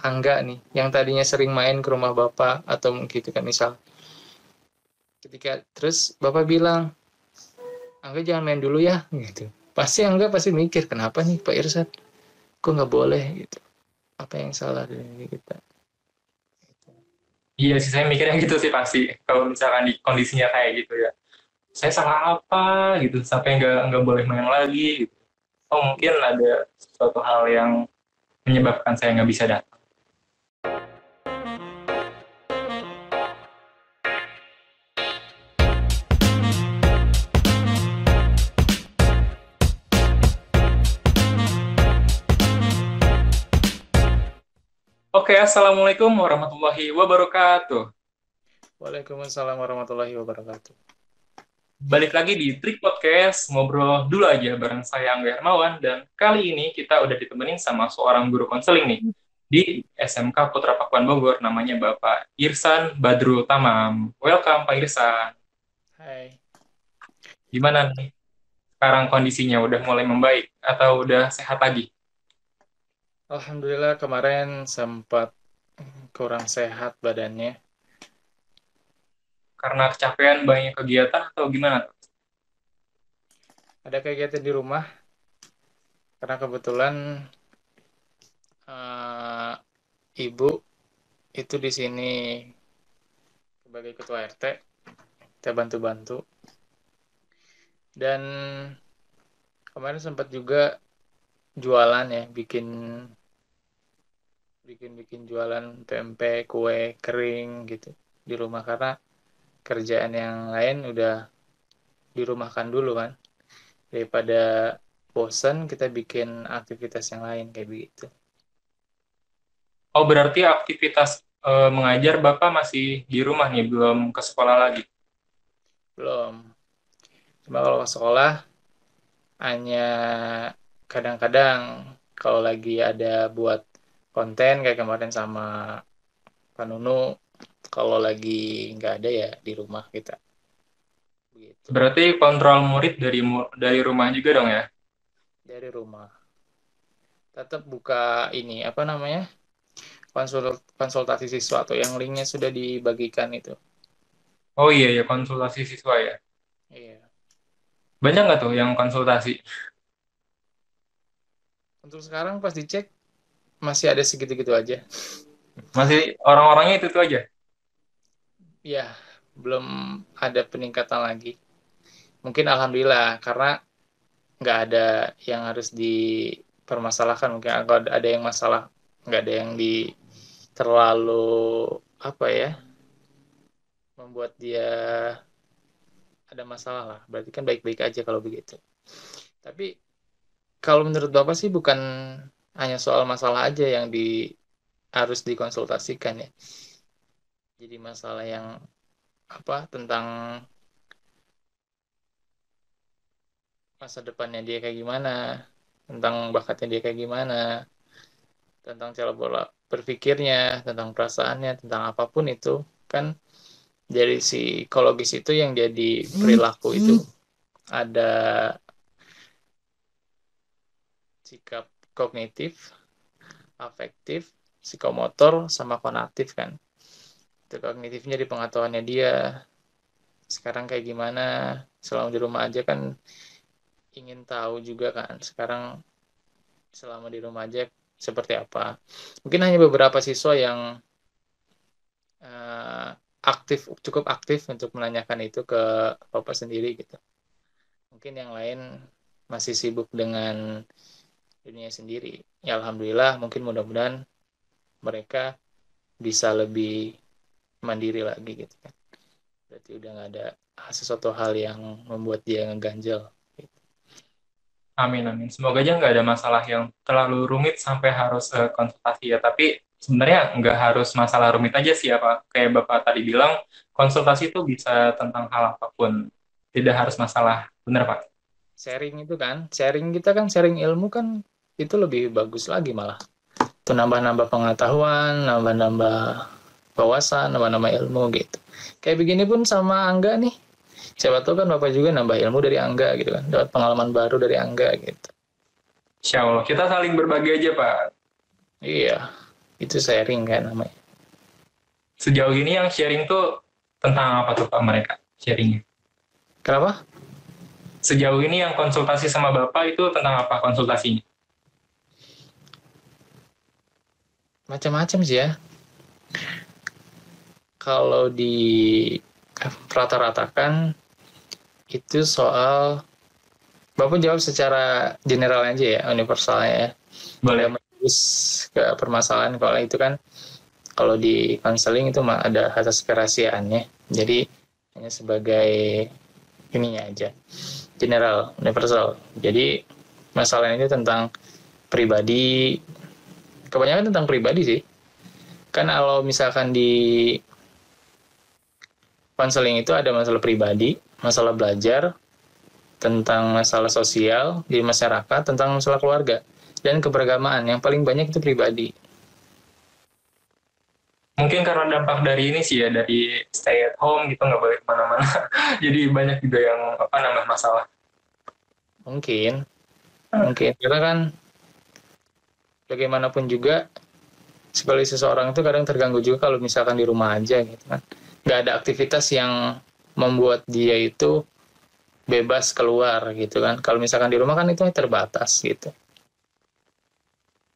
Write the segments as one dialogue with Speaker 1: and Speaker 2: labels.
Speaker 1: Angga nih, yang tadinya sering main ke rumah Bapak atau gitu kan misal. Ketika terus Bapak bilang, Angga jangan main dulu ya, gitu. Pasti Angga pasti mikir, kenapa nih Pak Irsad? Kok nggak boleh gitu? Apa yang salah dari diri kita?
Speaker 2: Iya sih, saya mikirnya gitu sih pasti. Kalau misalkan di kondisinya kayak gitu ya. Saya salah apa gitu, sampai nggak boleh main lagi gitu. Oh mungkin ada suatu hal yang menyebabkan saya nggak bisa datang. Oke, Assalamualaikum warahmatullahi wabarakatuh.
Speaker 1: Waalaikumsalam warahmatullahi wabarakatuh.
Speaker 2: Balik lagi di Trik Podcast, ngobrol dulu aja bareng saya Angga Hermawan, dan kali ini kita udah ditemenin sama seorang guru konseling nih, di SMK Putra Pakuan Bogor, namanya Bapak Irsan Badrul Tamam. Welcome Pak Irsan.
Speaker 1: Hai.
Speaker 2: Gimana nih sekarang kondisinya? Udah mulai membaik atau udah sehat lagi?
Speaker 1: Alhamdulillah kemarin sempat kurang sehat badannya.
Speaker 2: Karena kecapean banyak kegiatan atau gimana tuh?
Speaker 1: Ada kegiatan di rumah karena kebetulan eh, ibu itu di sini sebagai ketua RT, kita bantu-bantu. Dan kemarin sempat juga jualan ya, bikin bikin bikin jualan pempek, kue kering gitu di rumah karena kerjaan yang lain udah dirumahkan dulu kan. Daripada bosan kita bikin aktivitas yang lain kayak begitu.
Speaker 2: Oh berarti aktivitas mengajar Bapak masih di rumah nih, belum ke sekolah lagi?
Speaker 1: Belum. Cuma kalau ke sekolah hanya kadang-kadang kalau lagi ada buat konten kayak kemarin sama Pak Nunu, kalau lagi nggak ada ya di rumah kita begitu.
Speaker 2: Berarti kontrol murid dari rumah juga dong ya?
Speaker 1: Dari rumah tetap buka ini apa namanya, konsultasi siswa atau yang linknya sudah dibagikan itu.
Speaker 2: Oh iya ya, konsultasi siswa ya.
Speaker 1: Iya.
Speaker 2: Banyak nggak tuh yang konsultasi?
Speaker 1: Untuk sekarang pas dicek masih ada segitu-gitu aja.
Speaker 2: Masih orang-orangnya itu aja?
Speaker 1: Ya, belum ada peningkatan lagi. Mungkin alhamdulillah karena nggak ada yang harus dipermasalahkan. Mungkin kalau ada yang masalah, nggak ada yang terlalu apa ya, membuat dia ada masalah lah. Berarti kan baik-baik aja kalau begitu. Tapi kalau menurut Bapak sih bukan hanya soal masalah aja yang harus dikonsultasikan ya. Jadi masalah yang apa tentang masa depannya dia kayak gimana, tentang bakatnya dia kayak gimana, tentang cara pola berpikirnya, tentang perasaannya, tentang apapun itu kan dari psikologis itu yang jadi perilaku itu ada sikap kognitif, afektif, psikomotor, sama konatif kan. Itu kognitifnya di pengetahuannya dia sekarang kayak gimana, selama di rumah aja kan ingin tahu juga kan sekarang selama di rumah aja seperti apa. Mungkin hanya beberapa siswa yang eh, cukup aktif untuk menanyakan itu ke Bapak sendiri gitu. Mungkin yang lain masih sibuk dengan dunia sendiri. Ya alhamdulillah, mungkin mudah-mudahan mereka bisa lebih mandiri lagi gitu kan. Berarti udah nggak ada sesuatu hal yang membuat dia ngeganjel. Gitu.
Speaker 2: Amin, amin. Semoga aja nggak ada masalah yang terlalu rumit sampai harus konsultasi ya. Tapi sebenarnya nggak harus masalah rumit aja sih, apa kayak Bapak tadi bilang, konsultasi itu bisa tentang hal apapun. Tidak harus masalah. Benar, Pak?
Speaker 1: Sharing itu kan, sharing kita kan sharing ilmu kan itu lebih bagus lagi malah. Itu nambah-nambah pengetahuan, nambah-nambah wawasan, nambah-nambah ilmu gitu. Kayak begini pun sama Angga nih. Siapa tahu kan Bapak juga nambah ilmu dari Angga gitu kan. Dapat pengalaman baru dari Angga gitu.
Speaker 2: Insya Allah. Kita saling berbagi aja, Pak.
Speaker 1: Iya. Itu sharing kan namanya.
Speaker 2: Sejauh ini yang sharing tuh tentang apa tuh Pak mereka sharingnya?
Speaker 1: Kenapa?
Speaker 2: Sejauh ini yang konsultasi sama Bapak itu tentang apa konsultasinya?
Speaker 1: Macam-macam sih ya. Kalau di rata-ratakan itu soal Bapak jawab secara general aja ya, universalnya ya. Nggak
Speaker 2: Boleh.
Speaker 1: menembus ke permasalahan. Kalau itu kan, kalau di konseling itu ada asas kerahasiaannya. Jadi hanya sebagai ininya aja, general, universal. Jadi masalah ini tentang pribadi, kebanyakan tentang pribadi sih. Kan kalau misalkan di konseling itu ada masalah pribadi, masalah belajar, tentang masalah sosial di masyarakat, tentang masalah keluarga, dan keberagamaan. Yang paling banyak itu pribadi.
Speaker 2: Mungkin karena dampak dari ini sih ya, dari stay at home gitu, nggak boleh kemana-mana. Jadi banyak juga yang apa nambah masalah.
Speaker 1: Mungkin, mungkin. Karena kan bagaimanapun juga, sekali seseorang itu kadang terganggu juga kalau misalkan di rumah aja gitu kan. Nggak ada aktivitas yang membuat dia itu bebas keluar gitu kan. Kalau misalkan di rumah kan itu terbatas gitu.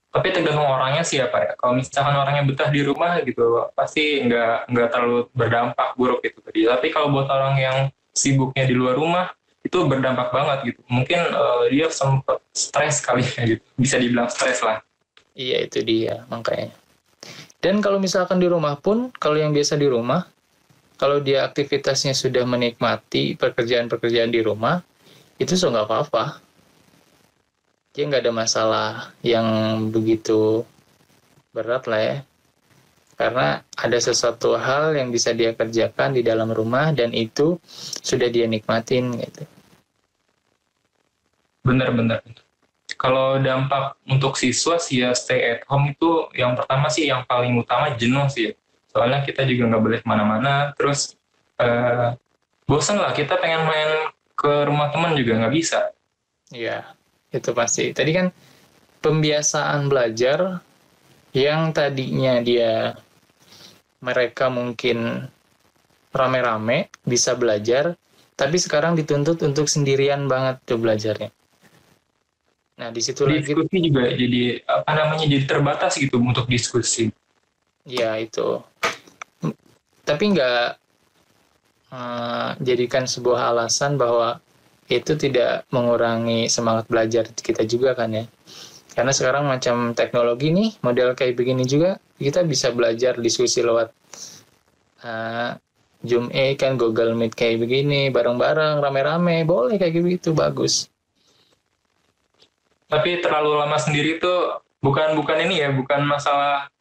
Speaker 2: Tapi tergantung orangnya sih ya Pak ya. Kalau misalkan orangnya betah di rumah gitu, pasti nggak terlalu berdampak buruk gitu tadi. Tapi kalau buat orang yang sibuknya di luar rumah, itu berdampak banget gitu. Mungkin dia sempat stres kali ya gitu. Bisa dibilang stres lah.
Speaker 1: Iya itu dia makanya. Dan kalau misalkan di rumah pun, kalau yang biasa di rumah, kalau dia aktivitasnya sudah menikmati pekerjaan-pekerjaan di rumah, itu so nggak apa-apa. Dia nggak ada masalah yang begitu berat lah ya. Karena ada sesuatu hal yang bisa dia kerjakan di dalam rumah dan itu sudah dia nikmatin gitu.
Speaker 2: Bener-bener. Kalau dampak untuk siswa sih ya stay at home itu yang pertama sih yang paling utama jenuh sih. Soalnya kita juga nggak boleh kemana-mana. Terus eh, bosan lah kita pengen main ke rumah teman juga nggak bisa.
Speaker 1: Iya, itu pasti. Tadi kan pembiasaan belajar yang tadinya mereka mungkin rame-rame bisa belajar, tapi sekarang dituntut untuk sendirian banget tuh belajarnya. Nah, di situ lagi,
Speaker 2: Diskusi juga jadi apa namanya jadi terbatas gitu untuk diskusi.
Speaker 1: ya itu. Tapi nggak jadikan sebuah alasan bahwa itu tidak mengurangi semangat belajar kita juga kan ya. Karena sekarang macam teknologi nih, model kayak begini juga, kita bisa belajar diskusi lewat uh, Zoom kan, Google Meet kayak begini, bareng-bareng, rame-rame, boleh kayak gitu, bagus.
Speaker 2: Tapi terlalu lama sendiri itu bukan bukan ini ya, bukan masalah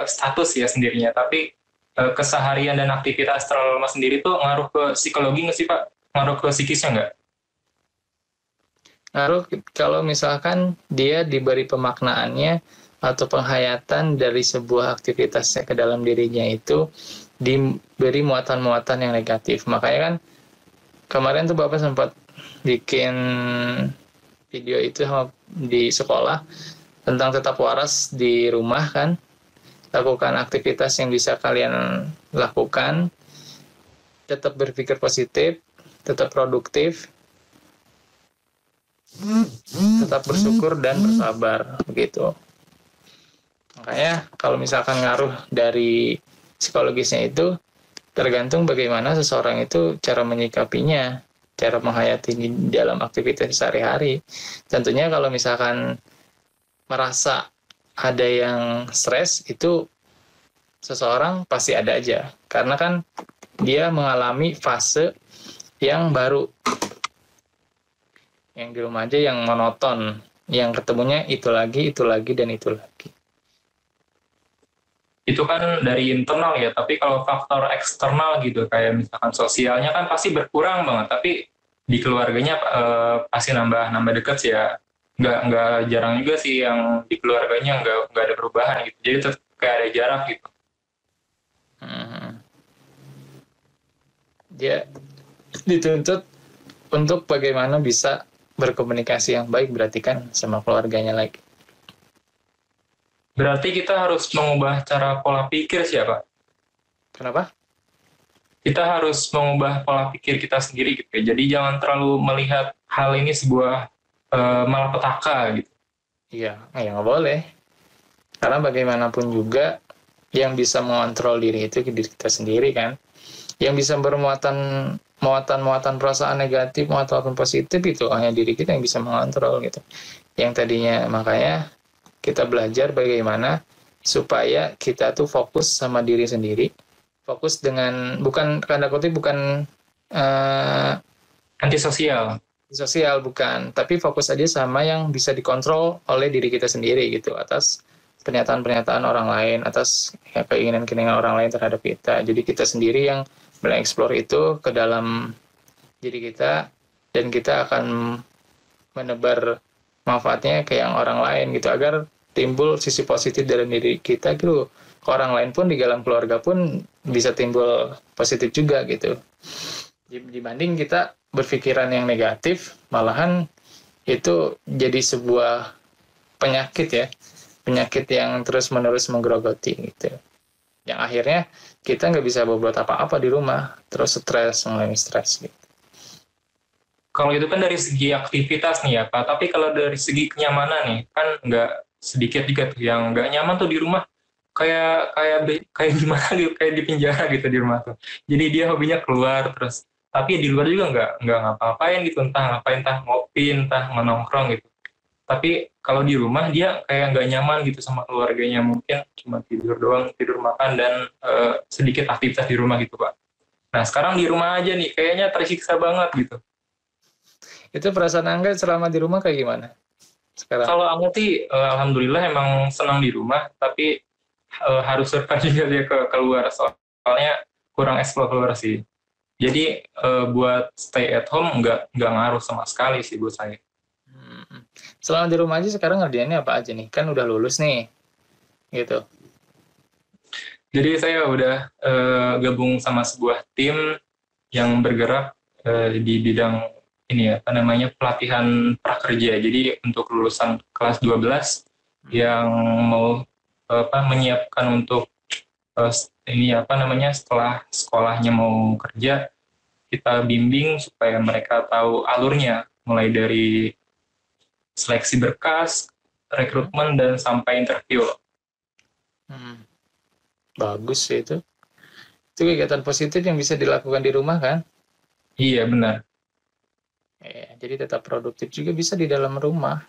Speaker 2: status ya sendirinya, tapi keseharian dan aktivitas terlalu lama sendiri itu ngaruh ke psikologi nggak sih Pak? Ngaruh ke psikisnya nggak?
Speaker 1: Ngaruh kalau misalkan dia diberi pemaknaannya atau penghayatan dari sebuah aktivitasnya ke dalam dirinya itu diberi muatan-muatan yang negatif. Makanya kan kemarin tuh Bapak sempat bikin video itu di sekolah tentang tetap waras di rumah kan. Lakukan aktivitas yang bisa kalian lakukan, tetap berpikir positif, tetap produktif, tetap bersyukur dan bersabar begitu. Makanya kalau misalkan ngaruh dari psikologisnya itu tergantung bagaimana seseorang itu cara menyikapinya, cara menghayati di dalam aktivitas sehari-hari. Tentunya kalau misalkan merasa ada yang stres itu seseorang pasti ada aja. Karena kan dia mengalami fase yang baru. Yang di rumah aja yang monoton. Yang ketemunya itu lagi, dan itu lagi.
Speaker 2: Itu kan dari internal ya, tapi kalau faktor eksternal gitu, kayak misalkan sosialnya kan pasti berkurang banget, tapi di keluarganya pasti nambah deket sih ya. Nggak jarang juga sih yang di keluarganya nggak ada perubahan gitu. Jadi tetap kayak ada jarak gitu.
Speaker 1: Hmm. Dia dituntut untuk bagaimana bisa berkomunikasi yang baik, berarti kan sama keluarganya lagi.
Speaker 2: Berarti kita harus mengubah cara pola pikir sih ya, Pak.
Speaker 1: Kenapa?
Speaker 2: Kita harus mengubah pola pikir kita sendiri gitu ya. Jadi jangan terlalu melihat hal ini sebuah malapetaka gitu.
Speaker 1: Iya, ya nggak boleh. Karena bagaimanapun juga yang bisa mengontrol diri itu diri kita sendiri kan. Yang bisa bermuatan muatan perasaan negatif, muatan positif itu hanya diri kita yang bisa mengontrol gitu. Yang tadinya makanya kita belajar bagaimana supaya kita tuh fokus sama diri sendiri, fokus dengan bukan tanda kutip bukan uh,
Speaker 2: Antisosial.
Speaker 1: sosial bukan, tapi fokus aja sama yang bisa dikontrol oleh diri kita sendiri gitu atas pernyataan-pernyataan orang lain, atas ya, keinginan-keinginan orang lain terhadap kita. Jadi kita sendiri yang mengeksplor itu ke dalam diri kita dan kita akan menebar manfaatnya ke yang orang lain gitu agar timbul sisi positif dalam diri kita gitu. Ke orang lain pun di dalam keluarga pun bisa timbul positif juga gitu. Dibanding kita berpikiran yang negatif, malahan itu jadi sebuah penyakit ya, penyakit yang terus-menerus menggerogoti gitu. Yang akhirnya kita nggak bisa berbuat apa-apa di rumah, terus stres, mulai stres gitu.
Speaker 2: Kalau itu kan dari segi aktivitas nih ya Pak, tapi kalau dari segi kenyamanan nih, kan nggak sedikit juga tuh yang nggak nyaman tuh di rumah, kayak kayak kayak gimana gitu, kayak di penjara gitu di rumah tuh. Jadi dia hobinya keluar terus, tapi di luar juga nggak ngapa-ngapain gitu, entah ngapain, entah ngopi, entah nongkrong gitu. Tapi kalau di rumah dia kayak nggak nyaman gitu sama keluarganya, mungkin cuma tidur doang, tidur makan dan sedikit aktivitas di rumah gitu Pak. Nah sekarang di rumah aja nih, kayaknya tersiksa banget gitu.
Speaker 1: Itu perasaan Angga selama di rumah kayak gimana sekarang?
Speaker 2: Kalau aku sih alhamdulillah emang senang di rumah, tapi harus survive juga dia ke keluar soalnya kurang explore keluar sih. Jadi buat stay at home nggak ngaruh sama sekali sih buat saya.
Speaker 1: Hmm. Selama di rumah aja sekarang ngerjainnya apa aja nih? Kan udah lulus nih, gitu.
Speaker 2: Jadi saya udah gabung sama sebuah tim yang bergerak di bidang ini ya, apa namanya pelatihan prakerja. Jadi untuk lulusan kelas 12 yang mau apa menyiapkan untuk eh, ini apa namanya setelah sekolahnya mau kerja, kita bimbing supaya mereka tahu alurnya mulai dari seleksi berkas,
Speaker 1: Hmm.
Speaker 2: rekrutmen dan sampai interview.
Speaker 1: Hmm. Bagus sih itu. Itu kegiatan positif yang bisa dilakukan di rumah kan?
Speaker 2: Iya benar.
Speaker 1: Jadi tetap produktif juga bisa di dalam rumah.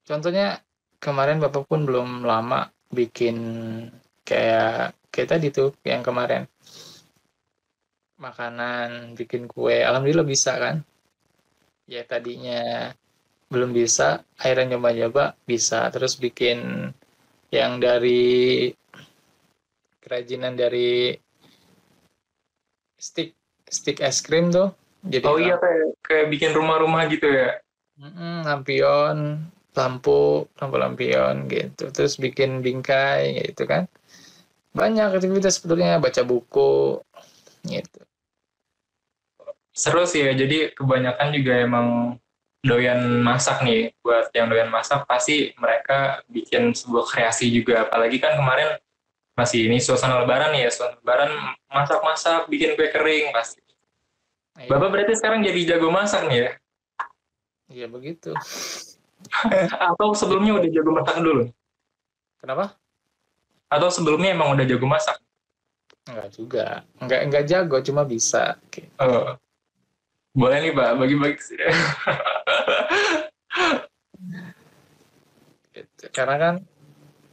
Speaker 1: Contohnya kemarin Bapak pun belum lama bikin kayak tadi tuh yang kemarin makanan, bikin kue. Alhamdulillah bisa kan? Ya tadinya belum bisa, akhirnya nyoba-nyoba bisa. Terus bikin yang dari kerajinan dari stick stick es krim tuh. Jadi
Speaker 2: Oh iya kayak bikin rumah-rumah gitu ya.
Speaker 1: lampion, lampu lampion gitu. Terus bikin bingkai gitu kan. Banyak aktivitas sebetulnya baca buku gitu.
Speaker 2: Seru sih ya. Jadi kebanyakan juga emang doyan masak nih. Buat yang doyan masak pasti mereka bikin sebuah kreasi juga. Apalagi kan kemarin masih ini suasana lebaran ya. Suasana lebaran masak-masak, bikin kue kering pasti. Bapak
Speaker 1: Iya,
Speaker 2: berarti sekarang jadi jago masak nih ya?
Speaker 1: iya begitu.
Speaker 2: Atau sebelumnya udah jago masak dulu?
Speaker 1: Kenapa?
Speaker 2: Atau sebelumnya emang udah jago masak?
Speaker 1: Enggak juga. Enggak jago, cuma bisa. Oke.
Speaker 2: Oh, boleh nih Pak, bagi-bagi.
Speaker 1: Gitu. Karena kan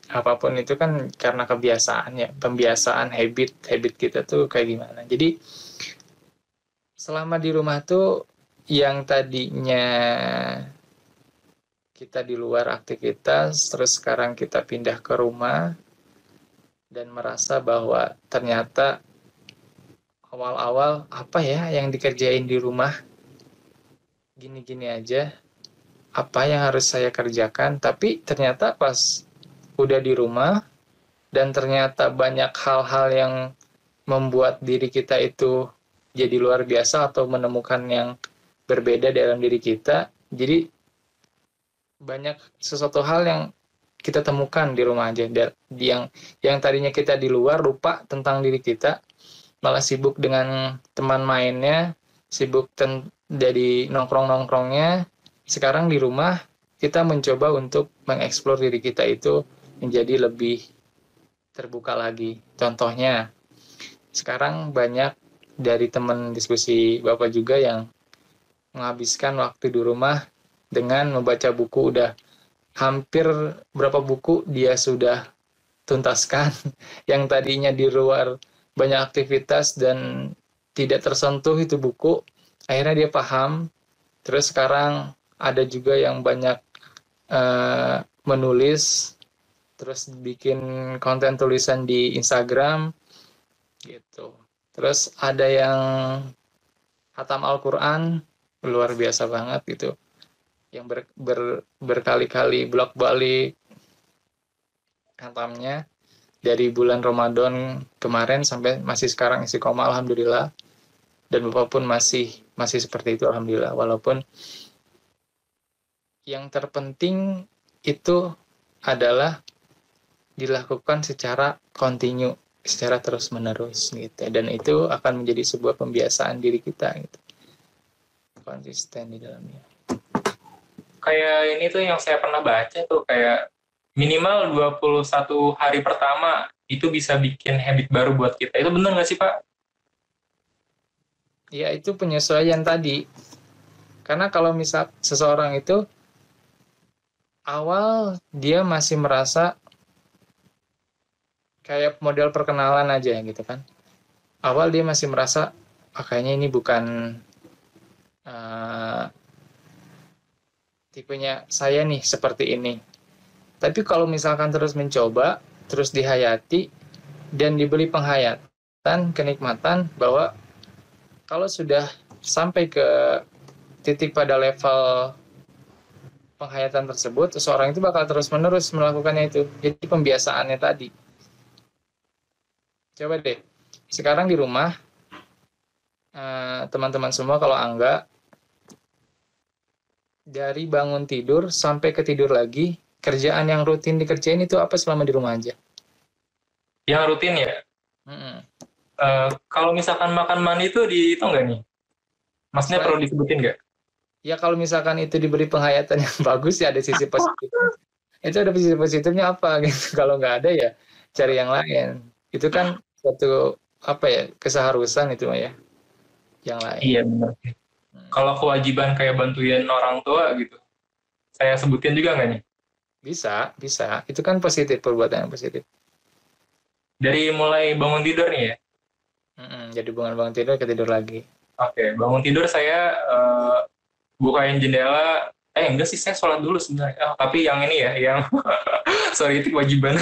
Speaker 1: apapun itu kan karena kebiasaan ya, pembiasaan habit kita tuh kayak gimana. Jadi selama di rumah tuh yang tadinya kita di luar aktivitas, terus sekarang kita pindah ke rumah dan merasa bahwa ternyata awal-awal apa ya yang dikerjain di rumah gini-gini aja, apa yang harus saya kerjakan, tapi ternyata pas udah di rumah dan ternyata banyak hal-hal yang membuat diri kita itu jadi luar biasa atau menemukan yang berbeda dalam diri kita. Jadi banyak sesuatu hal yang kita temukan di rumah aja. Yang tadinya kita di luar lupa tentang diri kita, malah sibuk dengan teman mainnya, sibuk dari nongkrong-nongkrongnya. Sekarang di rumah kita mencoba untuk mengeksplor diri kita itu menjadi lebih terbuka lagi. Contohnya, sekarang banyak dari teman diskusi Bapak juga yang menghabiskan waktu di rumah dengan membaca buku. Udah hampir berapa buku dia sudah tuntaskan yang tadinya di luar banyak aktivitas dan tidak tersentuh itu buku, akhirnya dia paham. Terus sekarang ada juga yang banyak menulis, terus bikin konten tulisan di Instagram gitu. Terus ada yang hatam Al-Quran, luar biasa banget gitu, yang berkali-kali bolak-balik hatamnya dari bulan Ramadan kemarin sampai masih sekarang istiqomah, alhamdulillah. Dan Bapak pun masih seperti itu, alhamdulillah. Walaupun yang terpenting itu adalah dilakukan secara kontinu, secara terus-menerus gitu. Dan itu akan menjadi sebuah pembiasaan diri kita gitu. Konsisten di dalamnya.
Speaker 2: Kayak ini tuh yang saya pernah baca tuh, kayak minimal 21 hari pertama itu bisa bikin habit baru buat kita. Itu benar nggak sih, Pak?
Speaker 1: Ya, itu penyesuaian tadi. Karena kalau misal seseorang itu awal dia masih merasa kayak model perkenalan aja gitu kan. Awal dia masih merasa, kayaknya ini bukan tipenya saya nih seperti ini. Tapi kalau misalkan terus mencoba, terus dihayati, dan diberi penghayatan, kenikmatan, bahwa kalau sudah sampai ke titik pada level penghayatan tersebut, seseorang itu bakal terus-menerus melakukannya itu. Jadi pembiasaannya tadi. Coba deh, sekarang di rumah, teman-teman semua kalau Angga, dari bangun tidur sampai ke tidur lagi, kerjaan yang rutin dikerjain itu apa selama di rumah aja?
Speaker 2: Yang rutin ya? Kalau misalkan makan mandi itu dihitung nggak nih? Maksudnya perlu disebutin nggak?
Speaker 1: Ya kalau misalkan itu diberi penghayatan yang bagus, ya ada sisi positif. Itu ada sisi positifnya apa gitu. Kalau nggak ada ya cari yang lain. Itu kan suatu keseharusan itu ya, yang lain.
Speaker 2: Iya benar. Kalau kewajiban kayak bantuin orang tua gitu, saya sebutin juga nggak nih?
Speaker 1: Bisa. Itu kan positif, perbuatan yang positif.
Speaker 2: Dari mulai bangun tidur nih ya?
Speaker 1: Jadi bangun tidur ke tidur lagi.
Speaker 2: Oke, bangun tidur saya bukain jendela. Enggak sih, saya sholat dulu sebenarnya. Tapi yang ini ya, yang sorry itu kewajiban.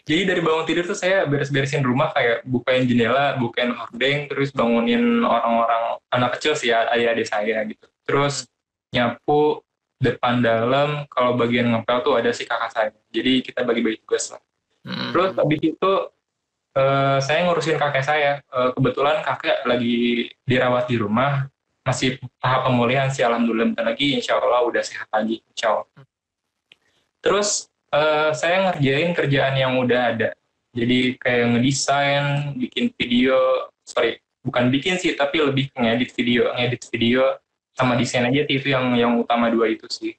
Speaker 2: Jadi dari bangun tidur tuh saya beres-beresin rumah, kayak bukain jendela, bukain hordeng, terus bangunin orang-orang anak kecil sih, adik-adik saya gitu. Terus nyapu depan dalam, kalau bagian ngepel tuh ada si kakak saya. Jadi kita bagi-bagi tugas lah. Terus habis itu saya ngurusin kakek saya. Kebetulan kakek lagi dirawat di rumah, masih tahap pemulihan sih, alhamdulillah. Bentar lagi insya Allah udah sehat lagi, insya Allah. Terus saya ngerjain kerjaan yang udah ada. Jadi kayak ngedesain, bikin video, bukan bikin sih, tapi lebih ngedit video, sama desain aja sih, itu yang utama dua itu sih.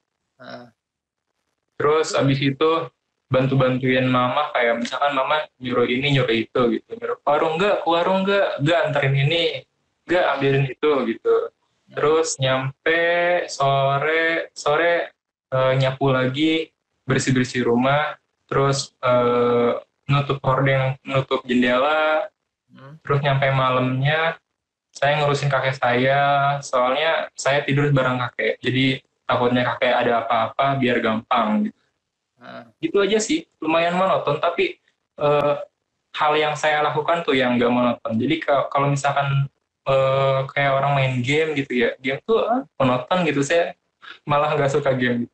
Speaker 2: Terus abis itu bantu-bantuin mama, kayak misalkan mama nyuruh ini, nyuruh itu gitu. Nyuruh ke warung enggak anterin ini, enggak ambilin itu gitu. Terus nyampe sore nyapu lagi, bersih-bersih rumah, terus nutup hordeng, nutup jendela, terus nyampe malamnya saya ngurusin kakek saya, soalnya saya tidur bareng kakek, jadi takutnya kakek ada apa-apa biar gampang gitu. Gitu aja sih, lumayan monoton, tapi hal yang saya lakukan tuh yang gak monoton. Jadi kalau misalkan kayak orang main game gitu ya, game tuh monoton gitu, saya malah gak suka game gitu.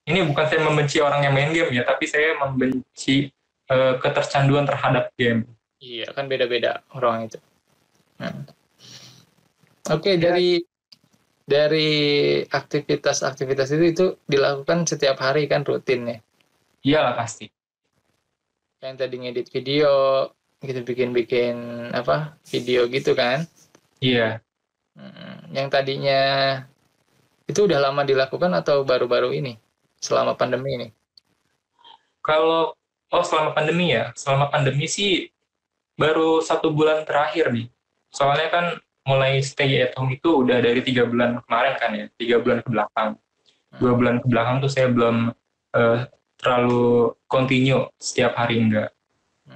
Speaker 2: Ini bukan saya membenci orang yang main game ya, tapi saya membenci ketercanduan terhadap game.
Speaker 1: Iya, kan beda-beda orang itu. Oke, dari aktivitas-aktivitas itu dilakukan setiap hari kan rutin ya.
Speaker 2: Iyalah pasti.
Speaker 1: Yang tadi ngedit video, gitu bikin-bikin apa video gitu kan.
Speaker 2: Iya.
Speaker 1: Yang tadinya itu udah lama dilakukan atau baru-baru ini selama pandemi ini?
Speaker 2: Kalau selama pandemi ya, selama pandemi sih baru 1 bulan terakhir nih. Soalnya kan mulai stay at home itu udah dari 3 bulan kemarin kan ya, 3 bulan ke belakang. 2 bulan ke belakang tuh saya belum eh, terlalu continue setiap hari enggak.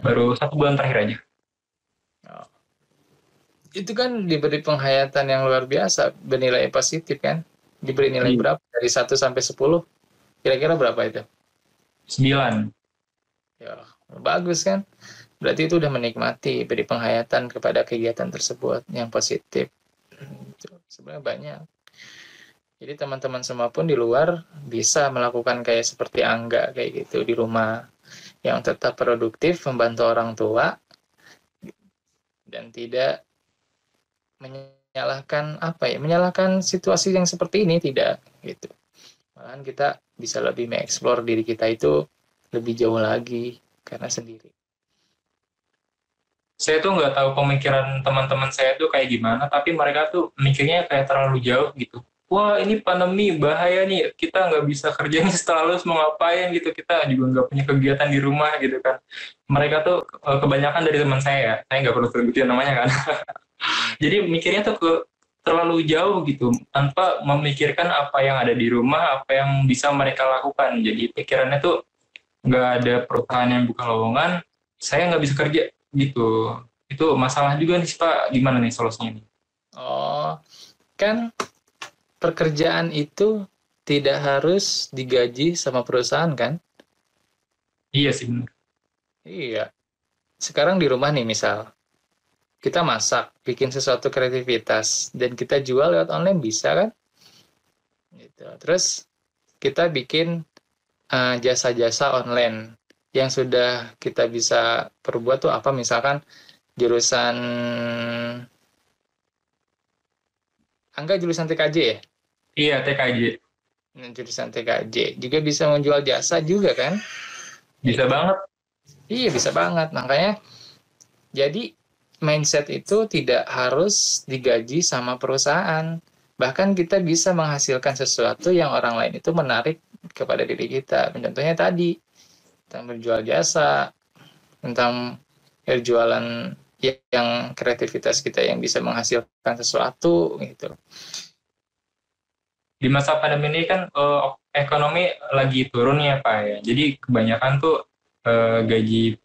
Speaker 2: Baru 1 bulan terakhir aja.
Speaker 1: Oh. Itu kan diberi penghayatan yang luar biasa, bernilai positif kan? Diberi nilai
Speaker 2: Iya.
Speaker 1: berapa? Dari 1 sampai 10, kira-kira berapa itu?
Speaker 2: 9.
Speaker 1: Ya, bagus kan? Berarti itu udah menikmati, beri penghayatan kepada kegiatan tersebut yang positif. Itu sebenarnya banyak. Jadi teman-teman semua pun di luar bisa melakukan kayak seperti Angga kayak gitu di rumah, yang tetap produktif, membantu orang tua, dan tidak menyalahkan menyalahkan situasi yang seperti ini, tidak gitu. Malahan kita bisa lebih mengeksplor diri kita itu lebih jauh lagi karena sendiri.
Speaker 2: Saya tuh nggak tahu pemikiran teman-teman saya tuh kayak gimana, tapi mereka tuh mikirnya kayak terlalu jauh gitu. Wah, ini pandemi bahaya nih, kita nggak bisa kerja nih setelah lulus mau ngapain gitu, kita juga nggak punya kegiatan di rumah gitu kan. Mereka tuh kebanyakan dari teman saya nggak perlu sebutin namanya kan. Jadi mikirnya tuh terlalu jauh gitu, tanpa memikirkan apa yang ada di rumah, apa yang bisa mereka lakukan. Jadi pikirannya tuh nggak ada perusahaan yang buka lowongan, saya nggak bisa kerja gitu. Itu masalah juga nih Pak, gimana nih solusinya nih?
Speaker 1: Oh, kan pekerjaan itu tidak harus digaji sama perusahaan kan?
Speaker 2: Iya sih bener.
Speaker 1: Iya. Sekarang di rumah nih misal, kita masak, bikin sesuatu kreativitas, dan kita jual lewat online bisa kan? Gitu. Terus kita bikin jasa-jasa online yang sudah kita bisa perbuat tuh apa, misalkan jurusan Angga jurusan TKJ ya?
Speaker 2: Iya TKJ,
Speaker 1: Jurusan TKJ juga bisa menjual jasa juga kan?
Speaker 2: bisa
Speaker 1: Itu.
Speaker 2: banget.
Speaker 1: Iya bisa banget. Makanya jadi mindset itu tidak harus digaji sama perusahaan. Bahkan kita bisa menghasilkan sesuatu yang orang lain itu menarik kepada diri kita. Contohnya tadi tentang berjual jasa, tentang jualan yang kreativitas kita yang bisa menghasilkan sesuatu gitu.
Speaker 2: Di masa pandemi ini kan ekonomi lagi turun ya Pak ya. Jadi kebanyakan tuh gaji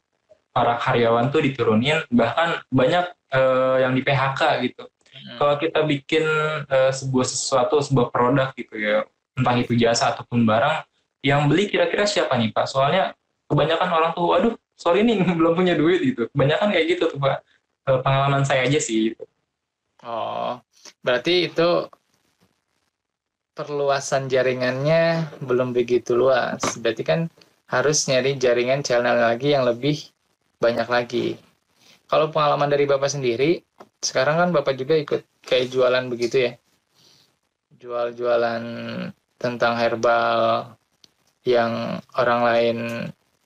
Speaker 2: para karyawan tuh diturunin, bahkan banyak yang di PHK gitu. Kalau kita bikin sebuah produk gitu ya, entah itu jasa ataupun barang, yang beli kira-kira siapa nih Pak? Soalnya kebanyakan orang tuh, aduh sorry nih belum punya duit gitu. Kebanyakan kayak gitu tuh Pak. Pengalaman saya aja sih. Gitu.
Speaker 1: Oh, berarti itu perluasan jaringannya belum begitu luas. Berarti kan harus nyari jaringan channel lagi yang lebih banyak lagi. Kalau pengalaman dari Bapak sendiri, sekarang kan Bapak juga ikut kayak jualan begitu ya. Jual-jualan tentang herbal yang orang lain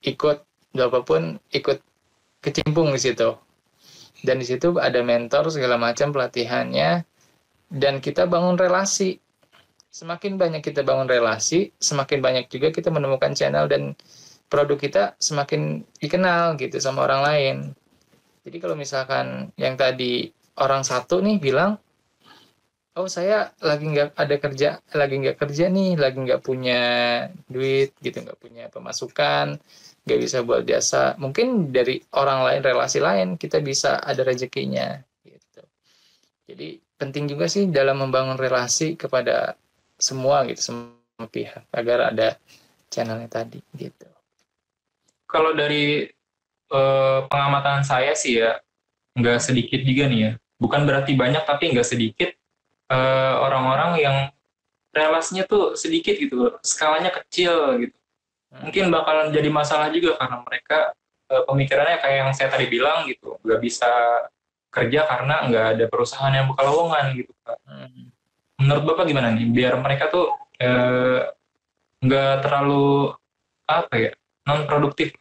Speaker 1: ikut, Bapak pun ikut kecimpung di situ. Dan di situ ada mentor segala macam pelatihannya, dan kita bangun relasi. Semakin banyak kita bangun relasi, semakin banyak juga kita menemukan channel dan produk kita semakin dikenal gitu sama orang lain. Jadi kalau misalkan yang tadi orang satu nih bilang, oh saya lagi nggak kerja nih, lagi nggak punya duit gitu, nggak punya pemasukan, nggak bisa buat jasa. Mungkin dari orang lain, relasi lain, kita bisa ada rezekinya gitu. Jadi penting juga sih dalam membangun relasi kepada semua gitu, semua pihak agar ada channelnya tadi gitu.
Speaker 2: Kalau dari pengamatan saya sih ya, nggak sedikit juga nih ya. Bukan berarti banyak, tapi nggak sedikit orang-orang yang relasinya tuh sedikit gitu, skalanya kecil gitu. Mungkin bakalan jadi masalah juga karena mereka pemikirannya kayak yang saya tadi bilang gitu, nggak bisa kerja karena nggak ada perusahaan yang buka lowongan gitu Pak. Menurut Bapak gimana nih? Biar mereka tuh nggak terlalu apa ya, non produktif.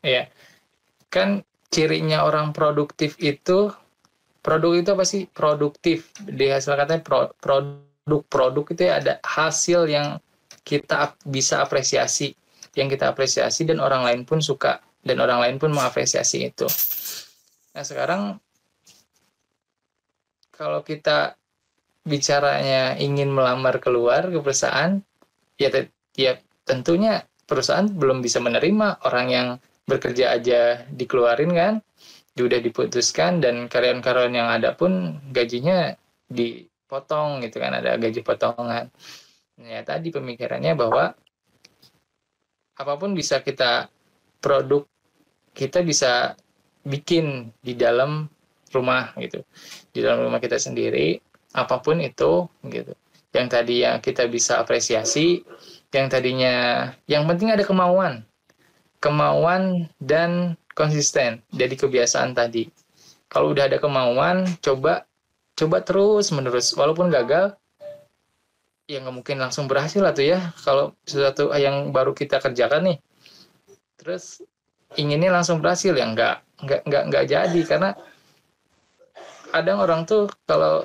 Speaker 1: Ya, kan cirinya orang produk itu apa sih? Produktif. Di hasil katanya produk itu ya ada hasil yang kita bisa apresiasi, dan orang lain pun suka dan orang lain pun mengapresiasi itu. Nah, sekarang kalau kita bicaranya ingin melamar keluar ke perusahaan, ya, ya tentunya perusahaan belum bisa menerima orang yang bekerja aja dikeluarin kan, udah diputuskan, dan karyawan-karyawan yang ada pun gajinya dipotong gitu kan, ada gaji potongan. Ya tadi pemikirannya bahwa apapun bisa produk kita bisa bikin di dalam rumah gitu, di dalam rumah kita sendiri, apapun itu gitu. Yang tadi yang kita bisa apresiasi, yang tadinya yang penting ada kemauan dan konsisten dari kebiasaan tadi. Kalau udah ada kemauan, coba terus menerus, walaupun gagal, ya nggak mungkin langsung berhasil lah tuh ya. Kalau sesuatu yang baru kita kerjakan nih, terus inginnya langsung berhasil, ya nggak jadi, karena kadang orang tuh kalau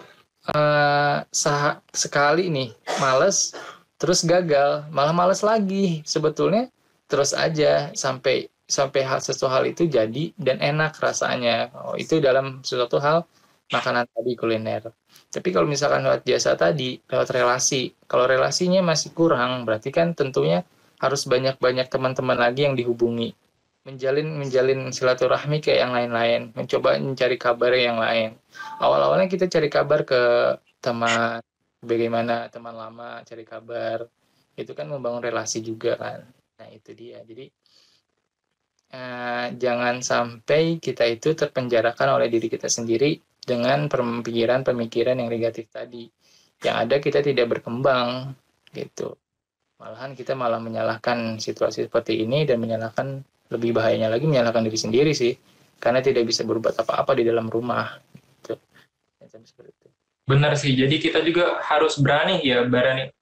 Speaker 1: sekali nih males, terus gagal, malah males lagi. Sebetulnya terus aja sampai sesuatu hal itu jadi dan enak rasanya. Oh, itu dalam sesuatu hal makanan tadi, kuliner. Tapi kalau misalkan lewat jasa tadi, lewat relasi, kalau relasinya masih kurang, berarti kan tentunya harus banyak-banyak teman-teman lagi yang dihubungi, menjalin silaturahmi kayak yang lain-lain, mencoba mencari kabar yang lain. Awal-awalnya kita cari kabar ke teman, bagaimana teman lama, cari kabar, itu kan membangun relasi juga kan. Nah itu dia. Jadi jangan sampai kita itu terpenjarakan oleh diri kita sendiri dengan pemikiran-pemikiran yang negatif tadi. Yang ada kita tidak berkembang gitu. Malahan kita malah menyalahkan situasi seperti ini, dan lebih bahayanya lagi menyalahkan diri sendiri sih, karena tidak bisa berbuat apa-apa di dalam rumah gitu. Seperti itu.
Speaker 2: Benar sih, jadi kita juga harus berani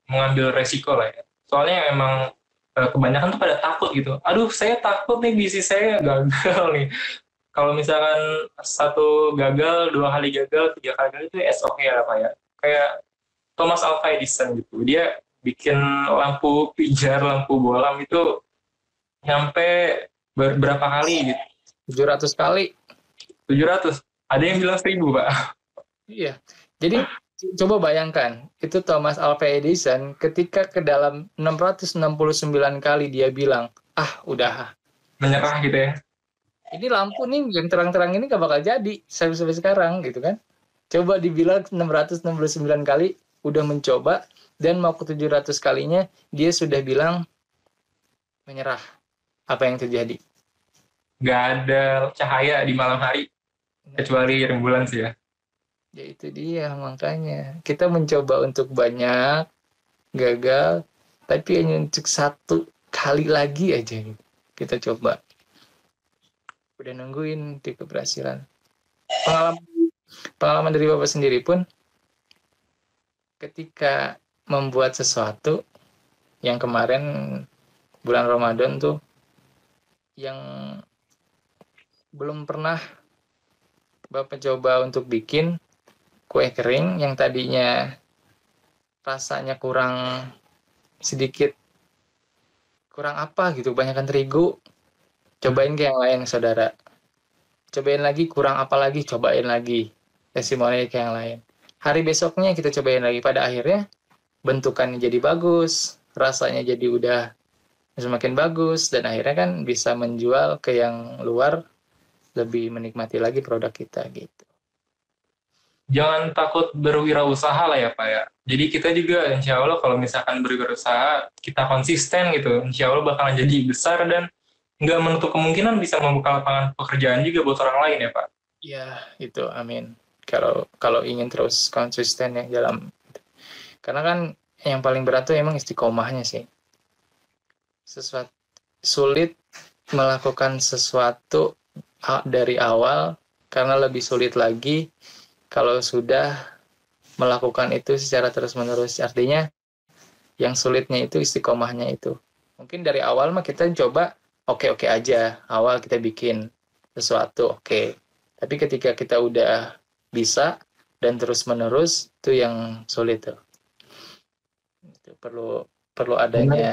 Speaker 2: mengambil resiko lah ya. Soalnya emang kebanyakan tuh pada takut gitu. Aduh, saya takut nih bisnis saya gagal nih. Kalau misalkan satu gagal, dua kali gagal, tiga kali gagal itu SOK ya Pak ya. Kayak Thomas Alva Edison gitu. Dia bikin lampu pijar, lampu bolam itu nyampe berapa kali gitu.
Speaker 1: 700 kali.
Speaker 2: 700. Ada yang bilang 1000, Pak.
Speaker 1: Iya. Jadi coba bayangkan, itu Thomas Alva Edison ketika ke dalam 669 kali dia bilang, udah.
Speaker 2: Menyerah gitu ya.
Speaker 1: Ini lampu nih yang terang-terang ini gak bakal jadi sampai sekarang gitu kan. Coba dibilang 669 kali udah mencoba, dan mau ke 700 kalinya dia sudah bilang menyerah. Apa yang terjadi?
Speaker 2: Nggak ada cahaya di malam hari, kecuali rembulan sih ya.
Speaker 1: Ya itu dia, makanya kita mencoba untuk banyak, gagal, tapi hanya untuk satu kali lagi aja kita coba. Udah nungguin di keberhasilan. Pengalaman dari Bapak sendiri pun, ketika membuat sesuatu, yang kemarin bulan Ramadan tuh, yang belum pernah Bapak coba untuk bikin kue kering yang tadinya rasanya sedikit kurang apa gitu, banyakkan terigu, cobain ke yang lain saudara, cobain lagi, kurang apa lagi, cobain lagi, testimoni ke yang lain. Hari besoknya kita cobain lagi, pada akhirnya bentukannya jadi bagus, rasanya jadi udah semakin bagus, dan akhirnya kan bisa menjual ke yang luar, lebih menikmati lagi produk kita gitu.
Speaker 2: Jangan takut berwirausaha lah ya Pak ya. Jadi kita juga insya Allah kalau misalkan berwirausaha, kita konsisten gitu, insya Allah bakalan jadi besar dan nggak menutup kemungkinan bisa membuka lapangan pekerjaan juga buat orang lain ya Pak.
Speaker 1: Ya itu, amin. Kalau ingin terus konsisten ya dalam, karena kan yang paling berat tuh emang istiqomahnya sih. Sulit melakukan sesuatu dari awal, karena lebih sulit lagi kalau sudah melakukan itu secara terus-menerus. Artinya yang sulitnya itu istiqomahnya itu. Mungkin dari awal mah kita coba oke-oke aja. Awal kita bikin sesuatu oke. Tapi ketika kita udah bisa dan terus-menerus itu yang sulit tuh. Itu perlu perlu
Speaker 2: Benar.
Speaker 1: adanya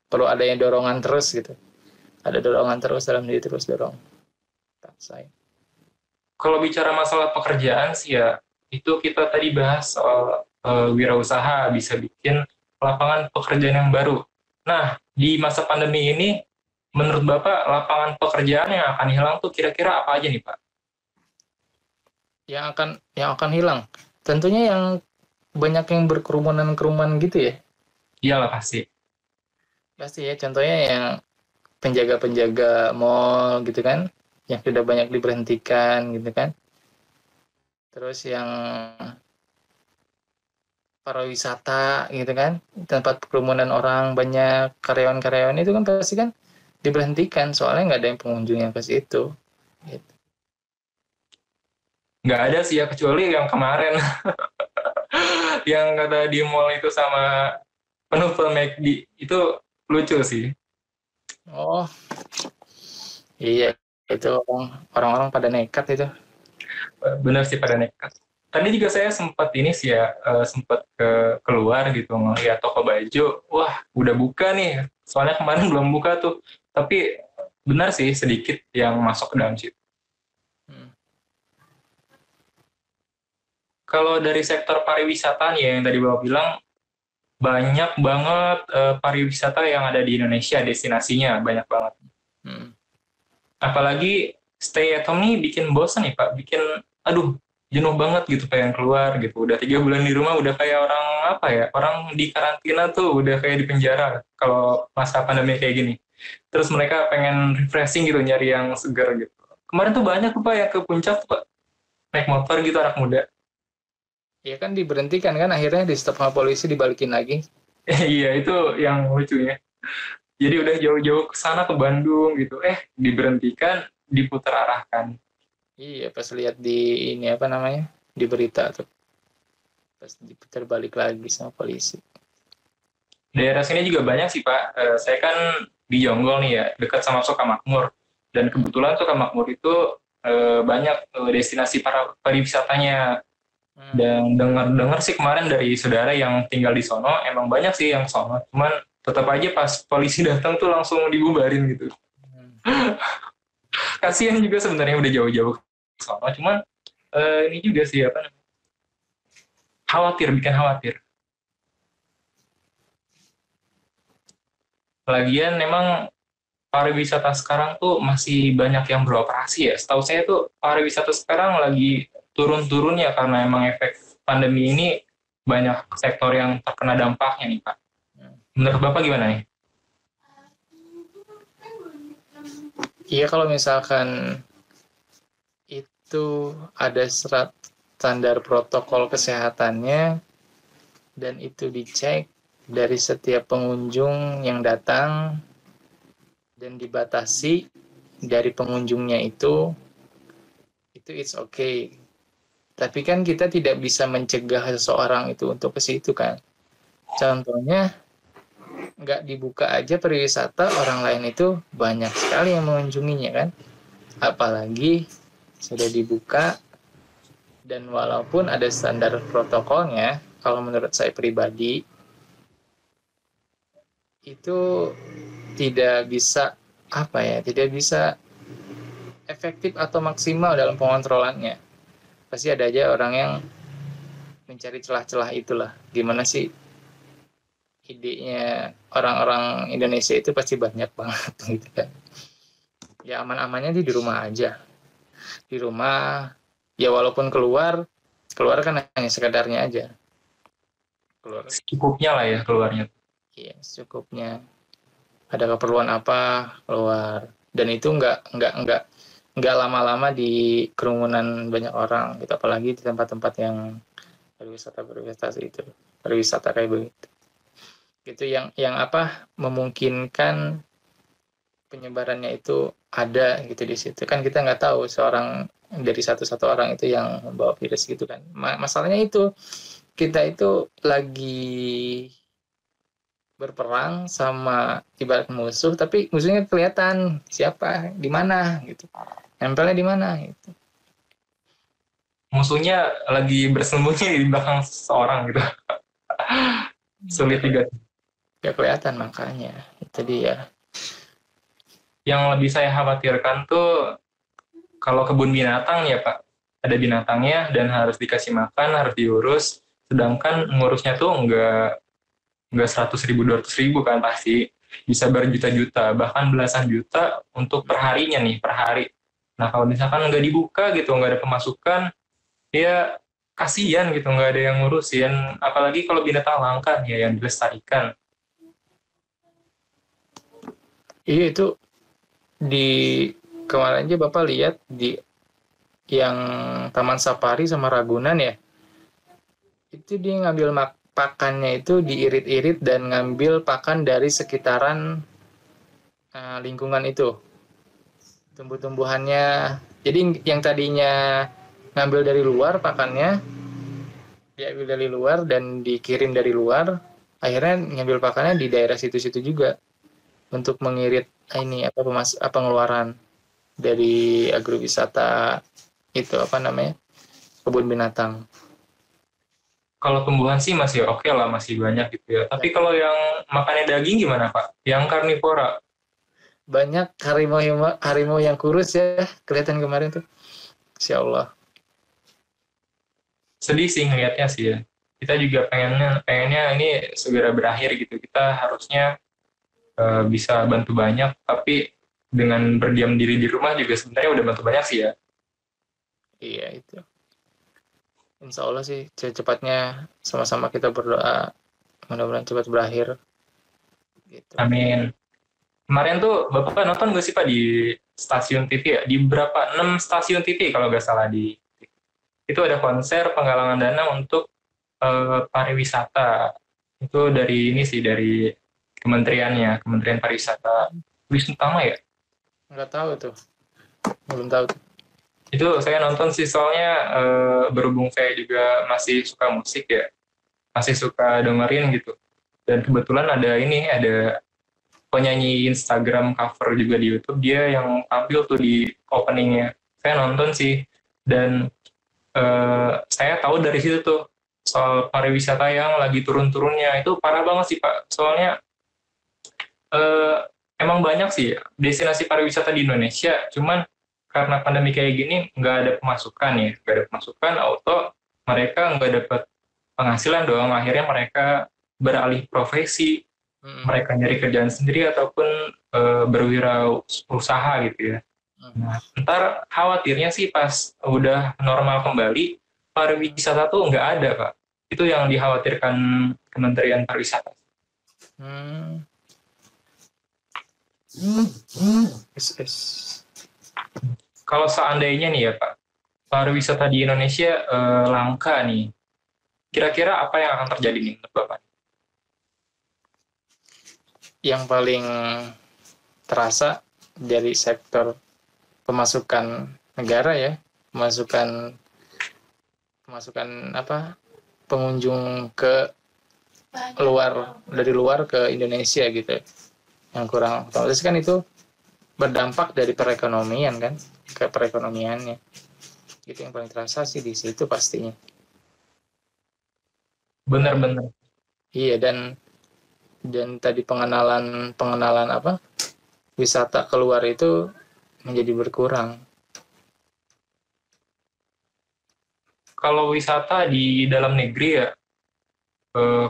Speaker 1: perlu adanya dorongan terus gitu. Ada dorongan terus dalam diri terus dorong. Saya.
Speaker 2: Kalau bicara masalah pekerjaan sih ya, itu kita tadi bahas soal wirausaha bisa bikin lapangan pekerjaan yang baru. Nah, di masa pandemi ini, menurut Bapak lapangan pekerjaan yang akan hilang tuh kira-kira apa aja nih Pak?
Speaker 1: Yang akan hilang. Tentunya yang banyak yang berkerumunan-kerumunan gitu ya.
Speaker 2: Iyalah pasti.
Speaker 1: Pasti ya, contohnya yang penjaga-penjaga mall gitu kan, yang sudah banyak diberhentikan gitu kan. Terus yang pariwisata gitu kan, tempat kerumunan orang banyak, karyawan-karyawan itu kan pasti kan diberhentikan, soalnya nggak ada yang pengunjung yang ke situ. Gitu.
Speaker 2: Nggak ada sih ya, kecuali yang kemarin. Yang kata di mall itu sama penumpang McD, itu lucu sih.
Speaker 1: Oh, iya, itu orang-orang pada nekat itu.
Speaker 2: Bener sih pada nekat. Tadi juga saya sempat ini sih ya, sempat keluar gitu ngeliat toko baju, wah udah buka nih. Soalnya kemarin belum buka tuh. Tapi benar sih sedikit yang masuk ke dalam situ.
Speaker 1: Hmm.
Speaker 2: Kalau dari sektor pariwisata nih ya, yang tadi Bapak bilang, banyak banget pariwisata yang ada di Indonesia, destinasinya banyak banget.
Speaker 1: Hmm.
Speaker 2: Apalagi stay at home nih bikin bosan nih Pak, bikin aduh jenuh banget gitu pengen keluar gitu. Udah 3 bulan di rumah udah kayak orang apa ya, orang di karantina tuh udah kayak di penjara kalau masa pandemi kayak gini. Terus mereka pengen refreshing gitu, nyari yang segar gitu. Kemarin tuh banyak tuh Pak yang ke puncak tuh Pak, naik motor gitu anak muda.
Speaker 1: Ya kan diberhentikan kan, akhirnya di stop sama polisi dibalikin lagi.
Speaker 2: Iya itu yang lucunya. Jadi udah jauh-jauh ke sana ke Bandung gitu, diberhentikan, diputar arahkan.
Speaker 1: Iya, pas lihat di ini apa namanya, di berita tuh, pas diputar balik lagi sama polisi.
Speaker 2: Daerah sini juga banyak sih Pak. Saya kan di Jonggol nih ya, dekat sama Sukamakmur. Dan
Speaker 1: Hmm.
Speaker 2: kebetulan Sukamakmur itu banyak destinasi para pariwisatanya.
Speaker 1: Hmm.
Speaker 2: Dan dengar-dengar sih kemarin dari saudara yang tinggal di sono, emang banyak sih yang sono. Cuman tetap aja pas polisi datang tuh langsung dibubarin gitu.
Speaker 1: Hmm.
Speaker 2: Kasihan juga sebenarnya udah jauh-jauh ke sono. Cuman ini juga sih apa namanya, khawatir, bikin khawatir. Lagian memang pariwisata sekarang tuh masih banyak yang beroperasi ya. Setahu saya tuh pariwisata sekarang lagi turun-turunnya karena emang efek pandemi ini banyak sektor yang terkena dampaknya nih Pak.
Speaker 1: Hmm.
Speaker 2: Menurut Bapak gimana nih?
Speaker 1: Iya, kalau misalkan itu ada standar protokol kesehatannya dan itu dicek dari setiap pengunjung yang datang dan dibatasi dari pengunjungnya itu it's okay. Tapi kan kita tidak bisa mencegah seseorang itu untuk ke situ kan. Contohnya nggak dibuka aja pariwisata, orang lain itu banyak sekali yang mengunjunginya kan. Apalagi sudah dibuka, dan walaupun ada standar protokolnya, kalau menurut saya pribadi itu tidak bisa apa ya, tidak bisa efektif atau maksimal dalam pengontrolannya. Pasti ada aja orang yang mencari celah-celah itulah. Gimana sih idenya orang-orang Indonesia itu pasti banyak banget gitu kan. Ya aman-amannya di rumah aja. Di rumah ya walaupun keluar, keluar kan hanya sekedarnya aja. Keluar
Speaker 2: Secukupnya lah ya keluarnya.
Speaker 1: ya secukupnya. Ada keperluan apa keluar. Dan itu nggak lama-lama di kerumunan banyak orang gitu, apalagi di tempat-tempat yang pariwisata itu, pariwisata kayak begitu. Itu yang apa memungkinkan penyebarannya itu ada gitu di situ kan, kita nggak tahu seorang dari satu orang itu yang membawa virus gitu kan. Masalahnya itu kita itu lagi berperang sama ibarat musuh, tapi musuhnya kelihatan siapa, di mana gitu. Nempelnya di mana gitu.
Speaker 2: Musuhnya lagi bersembunyi di belakang seseorang gitu. Sulit juga.
Speaker 1: Gak kelihatan makanya. Itu dia.
Speaker 2: Yang lebih saya khawatirkan tuh kalau kebun binatang ya Pak, ada binatangnya dan harus dikasih makan, harus diurus. Sedangkan ngurusnya tuh nggak 100.000, 200.000 kan pasti. Bisa berjuta-juta, bahkan belasan juta untuk perharinya nih, per hari. Nah kalau misalkan nggak dibuka gitu, nggak ada pemasukan, ya kasihan gitu, nggak ada yang ngurusin. Apalagi kalau binatang langka ya yang dilestarikan.
Speaker 1: Iya itu di kemarin aja Bapak lihat di yang Taman Safari sama Ragunan ya. Itu dia ngambil pakannya itu diirit-irit dan ngambil pakan dari sekitaran lingkungan itu. Tumbuh-tumbuhannya. Jadi yang tadinya ngambil dari luar pakannya, diambil dari luar dan dikirim dari luar, akhirnya ngambil pakannya di daerah situ-situ juga untuk mengirit ini apa pengeluaran dari agrowisata itu apa namanya kebun binatang.
Speaker 2: Kalau tumbuhan sih masih oke lah, masih banyak gitu ya. Tapi kalau yang makannya daging gimana Pak? Yang karnivora?
Speaker 1: Banyak harimau harimau yang kurus ya kelihatan kemarin tuh. Insya Allah.
Speaker 2: Sedih sih ngelihatnya sih ya. Kita juga pengennya ini segera berakhir gitu. Kita harusnya bisa bantu banyak, tapi dengan berdiam diri di rumah juga sebenarnya udah bantu banyak sih ya.
Speaker 1: Iya itu. Insya Allah sih cepatnya sama-sama kita berdoa mudah-mudahan cepat berakhir. Gitu.
Speaker 2: Amin. Kemarin tuh Bapak nonton gak sih Pak di stasiun TV ya? Di berapa? 6 stasiun TV kalau nggak salah di itu ada konser penggalangan dana untuk pariwisata. Itu dari ini sih dari kementeriannya, Kementerian Pariwisata. Wisnu Tama ya?
Speaker 1: Nggak tahu tuh. Belum tahu tuh.
Speaker 2: Itu saya nonton sih soalnya berhubung saya juga masih suka musik ya, masih suka dengerin gitu. Dan kebetulan ada penyanyi Instagram cover juga di YouTube, dia yang tampil tuh di openingnya. Saya nonton sih, dan saya tahu dari situ tuh soal pariwisata yang lagi turun-turunnya itu parah banget sih Pak. Soalnya eh, emang banyak sih ya, destinasi pariwisata di Indonesia, cuman karena pandemi kayak gini nggak ada pemasukan ya, nggak ada pemasukan, auto mereka nggak dapat penghasilan dong. Akhirnya mereka beralih profesi, mereka nyari kerjaan sendiri ataupun berwirausaha gitu ya. Nah, ntar khawatirnya sih pas udah normal kembali, pariwisata tuh nggak ada, Pak. Itu yang dikhawatirkan Kementerian Pariwisata.
Speaker 1: Hmm. Yes, yes.
Speaker 2: Kalau seandainya nih ya, Pak, pariwisata di Indonesia langka nih, kira-kira apa yang akan terjadi nih menurut Bapak?
Speaker 1: Yang paling terasa dari sektor pemasukan negara ya, pemasukan apa pengunjung ke luar dari luar ke Indonesia gitu, yang kurang otomatis kan itu berdampak dari perekonomian kan ke perekonomiannya, itu yang paling terasa sih di situ pastinya.
Speaker 2: Benar-benar.
Speaker 1: Iya, dan tadi pengenalan pengenalan apa wisata keluar itu menjadi berkurang.
Speaker 2: Kalau wisata di dalam negeri ya,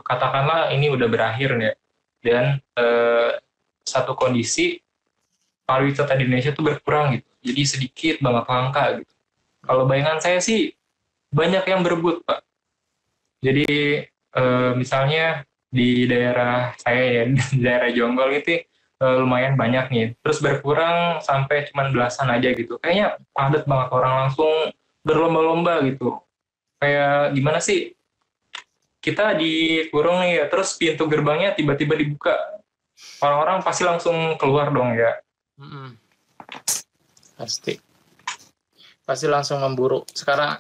Speaker 2: katakanlah ini udah berakhir ya, dan satu kondisi pariwisata di Indonesia tuh berkurang gitu, jadi sedikit banget langka gitu. Kalau bayangan saya sih banyak yang berebut Pak. Jadi misalnya di daerah saya ya, di daerah Jonggol itu lumayan banyak nih. Terus berkurang sampai cuma belasan aja gitu. Kayaknya padat banget, orang langsung berlomba-lomba gitu. Kayak gimana sih? Kita dikurung nih ya, terus pintu gerbangnya tiba-tiba dibuka. Orang-orang pasti langsung keluar dong ya.
Speaker 1: Pasti langsung memburu.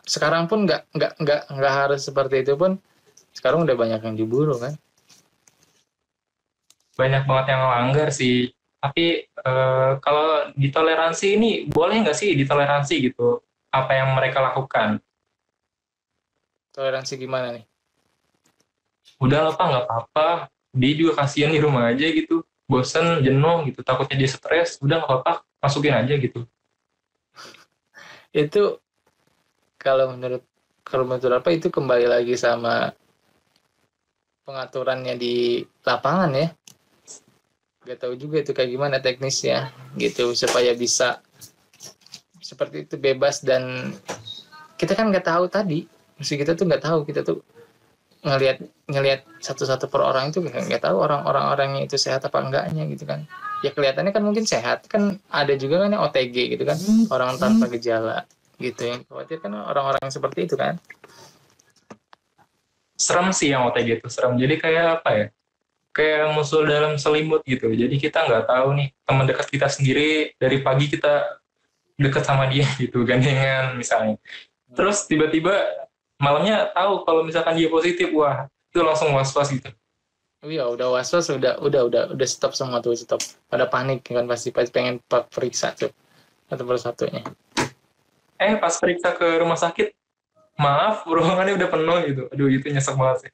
Speaker 1: Sekarang pun nggak harus seperti itu pun, Sekarang udah banyak yang diburu kan.
Speaker 2: Banyak banget yang melanggar sih. Tapi kalau ditoleransi ini boleh nggak sih ditoleransi gitu? Apa yang mereka lakukan?
Speaker 1: Toleransi gimana nih?
Speaker 2: Udah lah Pak, nggak apa-apa. Dia juga kasihan di rumah aja gitu. Bosen, jenuh gitu. Takutnya dia stres. Udah nggak apa-apa, masukin aja gitu.
Speaker 1: Itu kalau menurut apa itu kembali lagi sama pengaturannya di lapangan ya. Gak tahu juga itu kayak gimana teknisnya gitu supaya bisa seperti itu bebas. Dan kita kan nggak tahu tadi, mesti kita tuh nggak tahu, kita tuh ngelihat ngelihat satu-satu per orang itu nggak tahu orang-orangnya itu sehat apa enggaknya gitu kan. Ya kelihatannya kan mungkin sehat, kan ada juga kan yang OTG gitu kan, orang tanpa gejala gitu. Yang khawatir kan orang-orang yang seperti itu kan.
Speaker 2: Serem sih yang OTG itu, serem. Jadi kayak apa ya? Kayak musuh dalam selimut gitu. Jadi kita nggak tahu nih, teman dekat kita sendiri, dari pagi kita deket sama dia gitu, gandengan misalnya. Terus tiba-tiba malamnya tahu kalau misalkan dia positif, wah itu langsung was-was gitu.
Speaker 1: Oh iya, udah was-was, udah stop semua tuh, stop. Pada panik kan, pasti pengen periksa tuh satu persatunya.
Speaker 2: Pas periksa ke rumah sakit, maaf ruangannya udah penuh gitu. Aduh itu nyesek banget sih.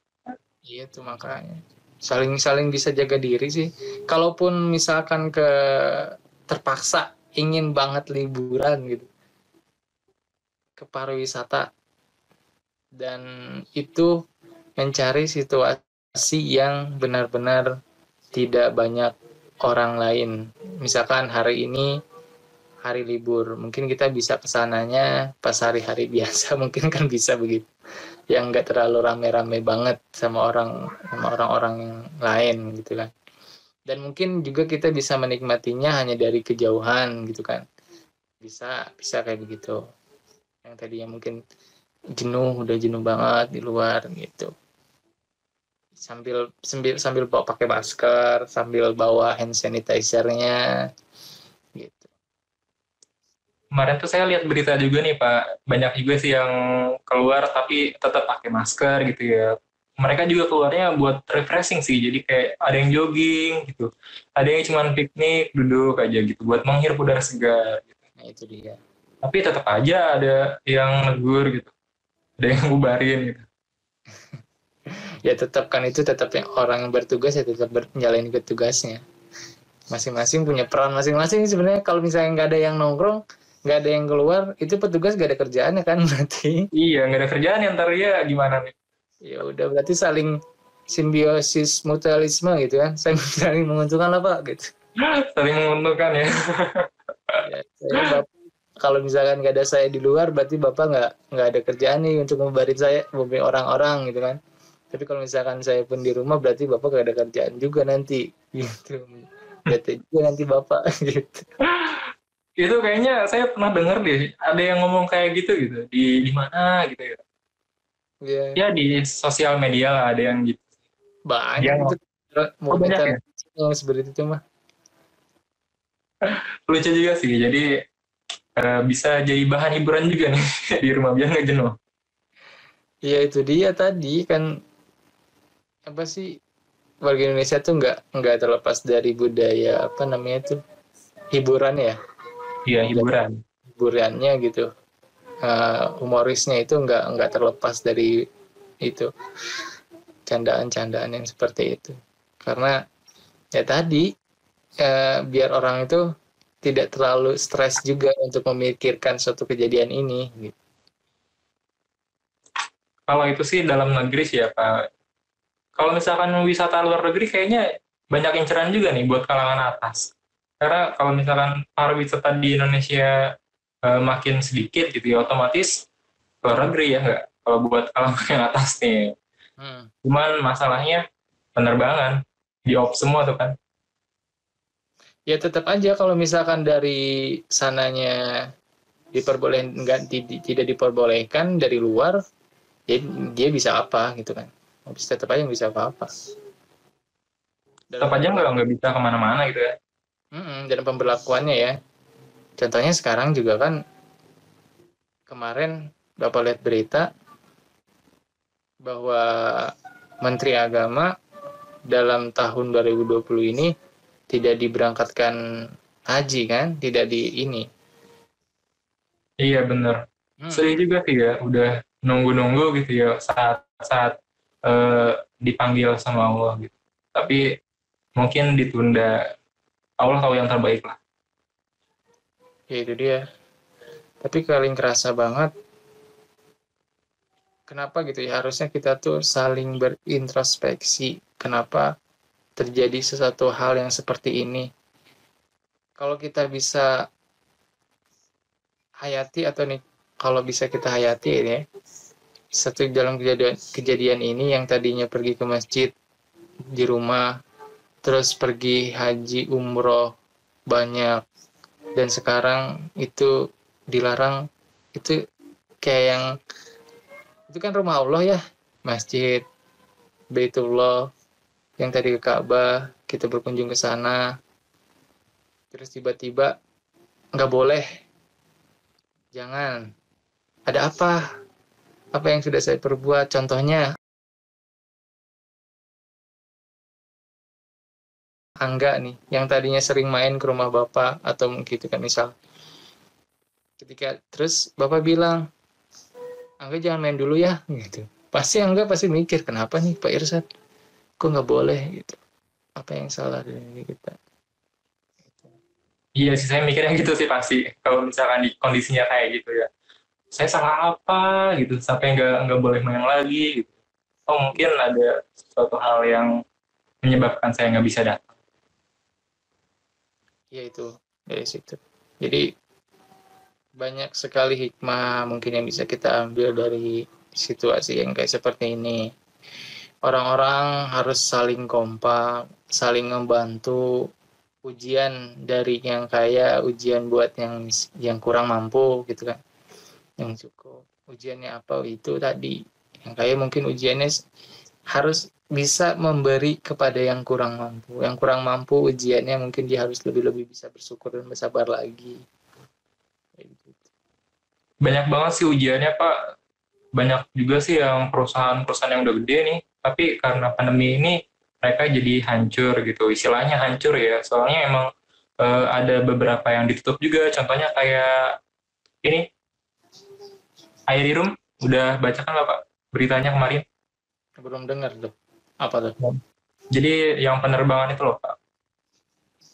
Speaker 1: Iya tuh makanya saling bisa jaga diri sih. Kalaupun misalkan terpaksa ingin banget liburan gitu ke pariwisata, dan itu mencari situasi yang benar-benar tidak banyak orang lain. Misalkan hari ini hari libur, mungkin kita bisa kesananya pas hari-hari biasa, mungkin kan bisa begitu. Yang nggak terlalu rame-rame banget sama orang-orang yang lain gitu kan. Dan mungkin juga kita bisa menikmatinya hanya dari kejauhan gitu kan. Bisa kayak begitu. Yang tadinya mungkin udah jenuh banget di luar gitu. Sambil bawa pakai masker, sambil bawa hand sanitizer-nya gitu.
Speaker 2: Kemarin tuh saya lihat berita juga nih Pak, banyak juga sih yang keluar tapi tetap pakai masker gitu ya. Mereka juga keluarnya buat refreshing sih, jadi kayak ada yang jogging gitu, ada yang cuma piknik, duduk aja gitu, buat menghirup udara segar.
Speaker 1: Nah, itu dia.
Speaker 2: Tapi tetap aja ada yang negur gitu, ada yang bubarin gitu.
Speaker 1: Ya tetap kan, itu tetap yang orang yang bertugas ya tetap menjalani tugasnya. Masing-masing punya peran masing-masing sebenarnya. Kalau misalnya nggak ada yang nongkrong, nggak ada yang keluar, itu petugas nggak ada kerjaannya kan berarti.
Speaker 2: Iya, nggak ada kerjaan ya ntar ya gimana nih?
Speaker 1: Ya udah, berarti saling simbiosis mutualisme gitu kan. Saling menguntungkan lah Pak gitu.
Speaker 2: Saling menguntungkan ya.
Speaker 1: Ya, kalau misalkan nggak ada saya di luar, berarti Bapak nggak ada kerjaan nih untuk membarin saya, membarin orang-orang gitu kan. Tapi kalau misalkan saya pun di rumah, berarti Bapak nggak ada kerjaan juga nanti gitu. Bete juga nanti Bapak gitu.
Speaker 2: Itu kayaknya saya pernah denger deh, ada yang ngomong kayak gitu gitu, di mana gitu ya.
Speaker 1: Ya,
Speaker 2: Ya di sosial media lah ada yang gitu.
Speaker 1: banyak
Speaker 2: Dia
Speaker 1: itu
Speaker 2: oh banyak
Speaker 1: wanita
Speaker 2: ya?
Speaker 1: yang seperti itu mah.
Speaker 2: Lucu juga sih, jadi bisa jadi bahan hiburan juga nih di rumah biar nggak jenuh.
Speaker 1: Ya itu dia tadi kan, apa sih, warga Indonesia tuh nggak terlepas dari budaya apa namanya tuh, hiburan ya.
Speaker 2: Iya
Speaker 1: Dan
Speaker 2: hiburan.
Speaker 1: hiburannya gitu, humorisnya itu nggak terlepas dari itu, candaan-candaan yang seperti itu. Karena ya tadi, biar orang itu tidak terlalu stres juga untuk memikirkan suatu kejadian ini gitu.
Speaker 2: Kalau itu sih dalam negeri sih ya Pak. Kalau misalkan wisata luar negeri kayaknya banyak inceran juga nih buat kalangan atas. Karena kalau misalkan pariwisata di Indonesia makin sedikit gitu ya, otomatis luar negeri ya nggak. Kalau buat kalangan yang atas nih.
Speaker 1: Hmm.
Speaker 2: Cuman masalahnya penerbangan di off semua tuh kan.
Speaker 1: Ya tetap aja kalau misalkan dari sananya tidak diperbolehkan dari luar, ya dia bisa apa gitu kan. Tetap aja bisa apa-apa.
Speaker 2: Tetap
Speaker 1: Dalam
Speaker 2: aja
Speaker 1: pemberlakuan,
Speaker 2: nggak bisa kemana-mana gitu ya.
Speaker 1: dalam pemberlakuannya ya. Contohnya sekarang juga kan, kemarin Bapak lihat berita bahwa Menteri Agama dalam tahun 2020 ini tidak diberangkatkan haji kan, tidak di ini.
Speaker 2: Iya bener. Sedih juga sih ya, udah nunggu-nunggu gitu ya saat eh, dipanggil sama Allah gitu. Tapi mungkin ditunda. Allah tahu yang terbaik lah.
Speaker 1: Ya itu dia. Tapi paling kerasa banget, kenapa gitu ya, harusnya kita tuh saling berintrospeksi. Kenapa terjadi sesuatu hal yang seperti ini? Kalau kita bisa hayati atau nih, kalau bisa kita hayati ya, satu dalam kejadian ini yang tadinya pergi ke masjid di rumah, terus pergi haji umroh banyak, dan sekarang itu dilarang, itu kayak yang, itu kan rumah Allah ya, masjid, Baitullah, yang tadi ke Ka'bah, kita berkunjung ke sana, terus tiba-tiba nggak boleh, jangan, ada apa? Apa yang sudah saya perbuat? Contohnya, Angga nih, yang tadinya sering main ke rumah Bapak, atau gitu kan misal. Ketika, terus Bapak bilang, Angga jangan main dulu ya, gitu. Pasti Angga pasti mikir, kenapa nih Pak Irsad? Kok nggak boleh, gitu. Apa yang salah dari kita?
Speaker 2: Iya sih, saya mikirnya gitu sih pasti. Kalau misalkan di kondisinya kayak gitu ya. Saya salah apa gitu, sampai nggak boleh main lagi gitu. Oh mungkin ada suatu hal yang menyebabkan saya nggak bisa datang.
Speaker 1: Ya itu, dari situ. Jadi, banyak sekali hikmah mungkin yang bisa kita ambil dari situasi yang kayak seperti ini. Orang-orang harus saling kompak, saling membantu. Ujian dari yang kaya, ujian buat yang kurang mampu gitu kan, yang cukup. Ujiannya apa itu tadi? Yang kaya mungkin ujiannya harus bisa memberi kepada yang kurang mampu. Yang kurang mampu ujiannya mungkin dia harus lebih-lebih bisa bersyukur dan bersabar lagi. Kayak gitu.
Speaker 2: Banyak banget sih ujiannya Pak. Banyak juga sih yang perusahaan-perusahaan yang udah gede nih. Tapi karena pandemi ini mereka jadi hancur gitu. Istilahnya hancur ya. Soalnya emang ada beberapa yang ditutup juga. Contohnya kayak ini, Airirum. Udah baca kan nggak Pak beritanya kemarin?
Speaker 1: Belum dengar tuh. Apa tuh?
Speaker 2: Jadi yang penerbangan itu loh Pak.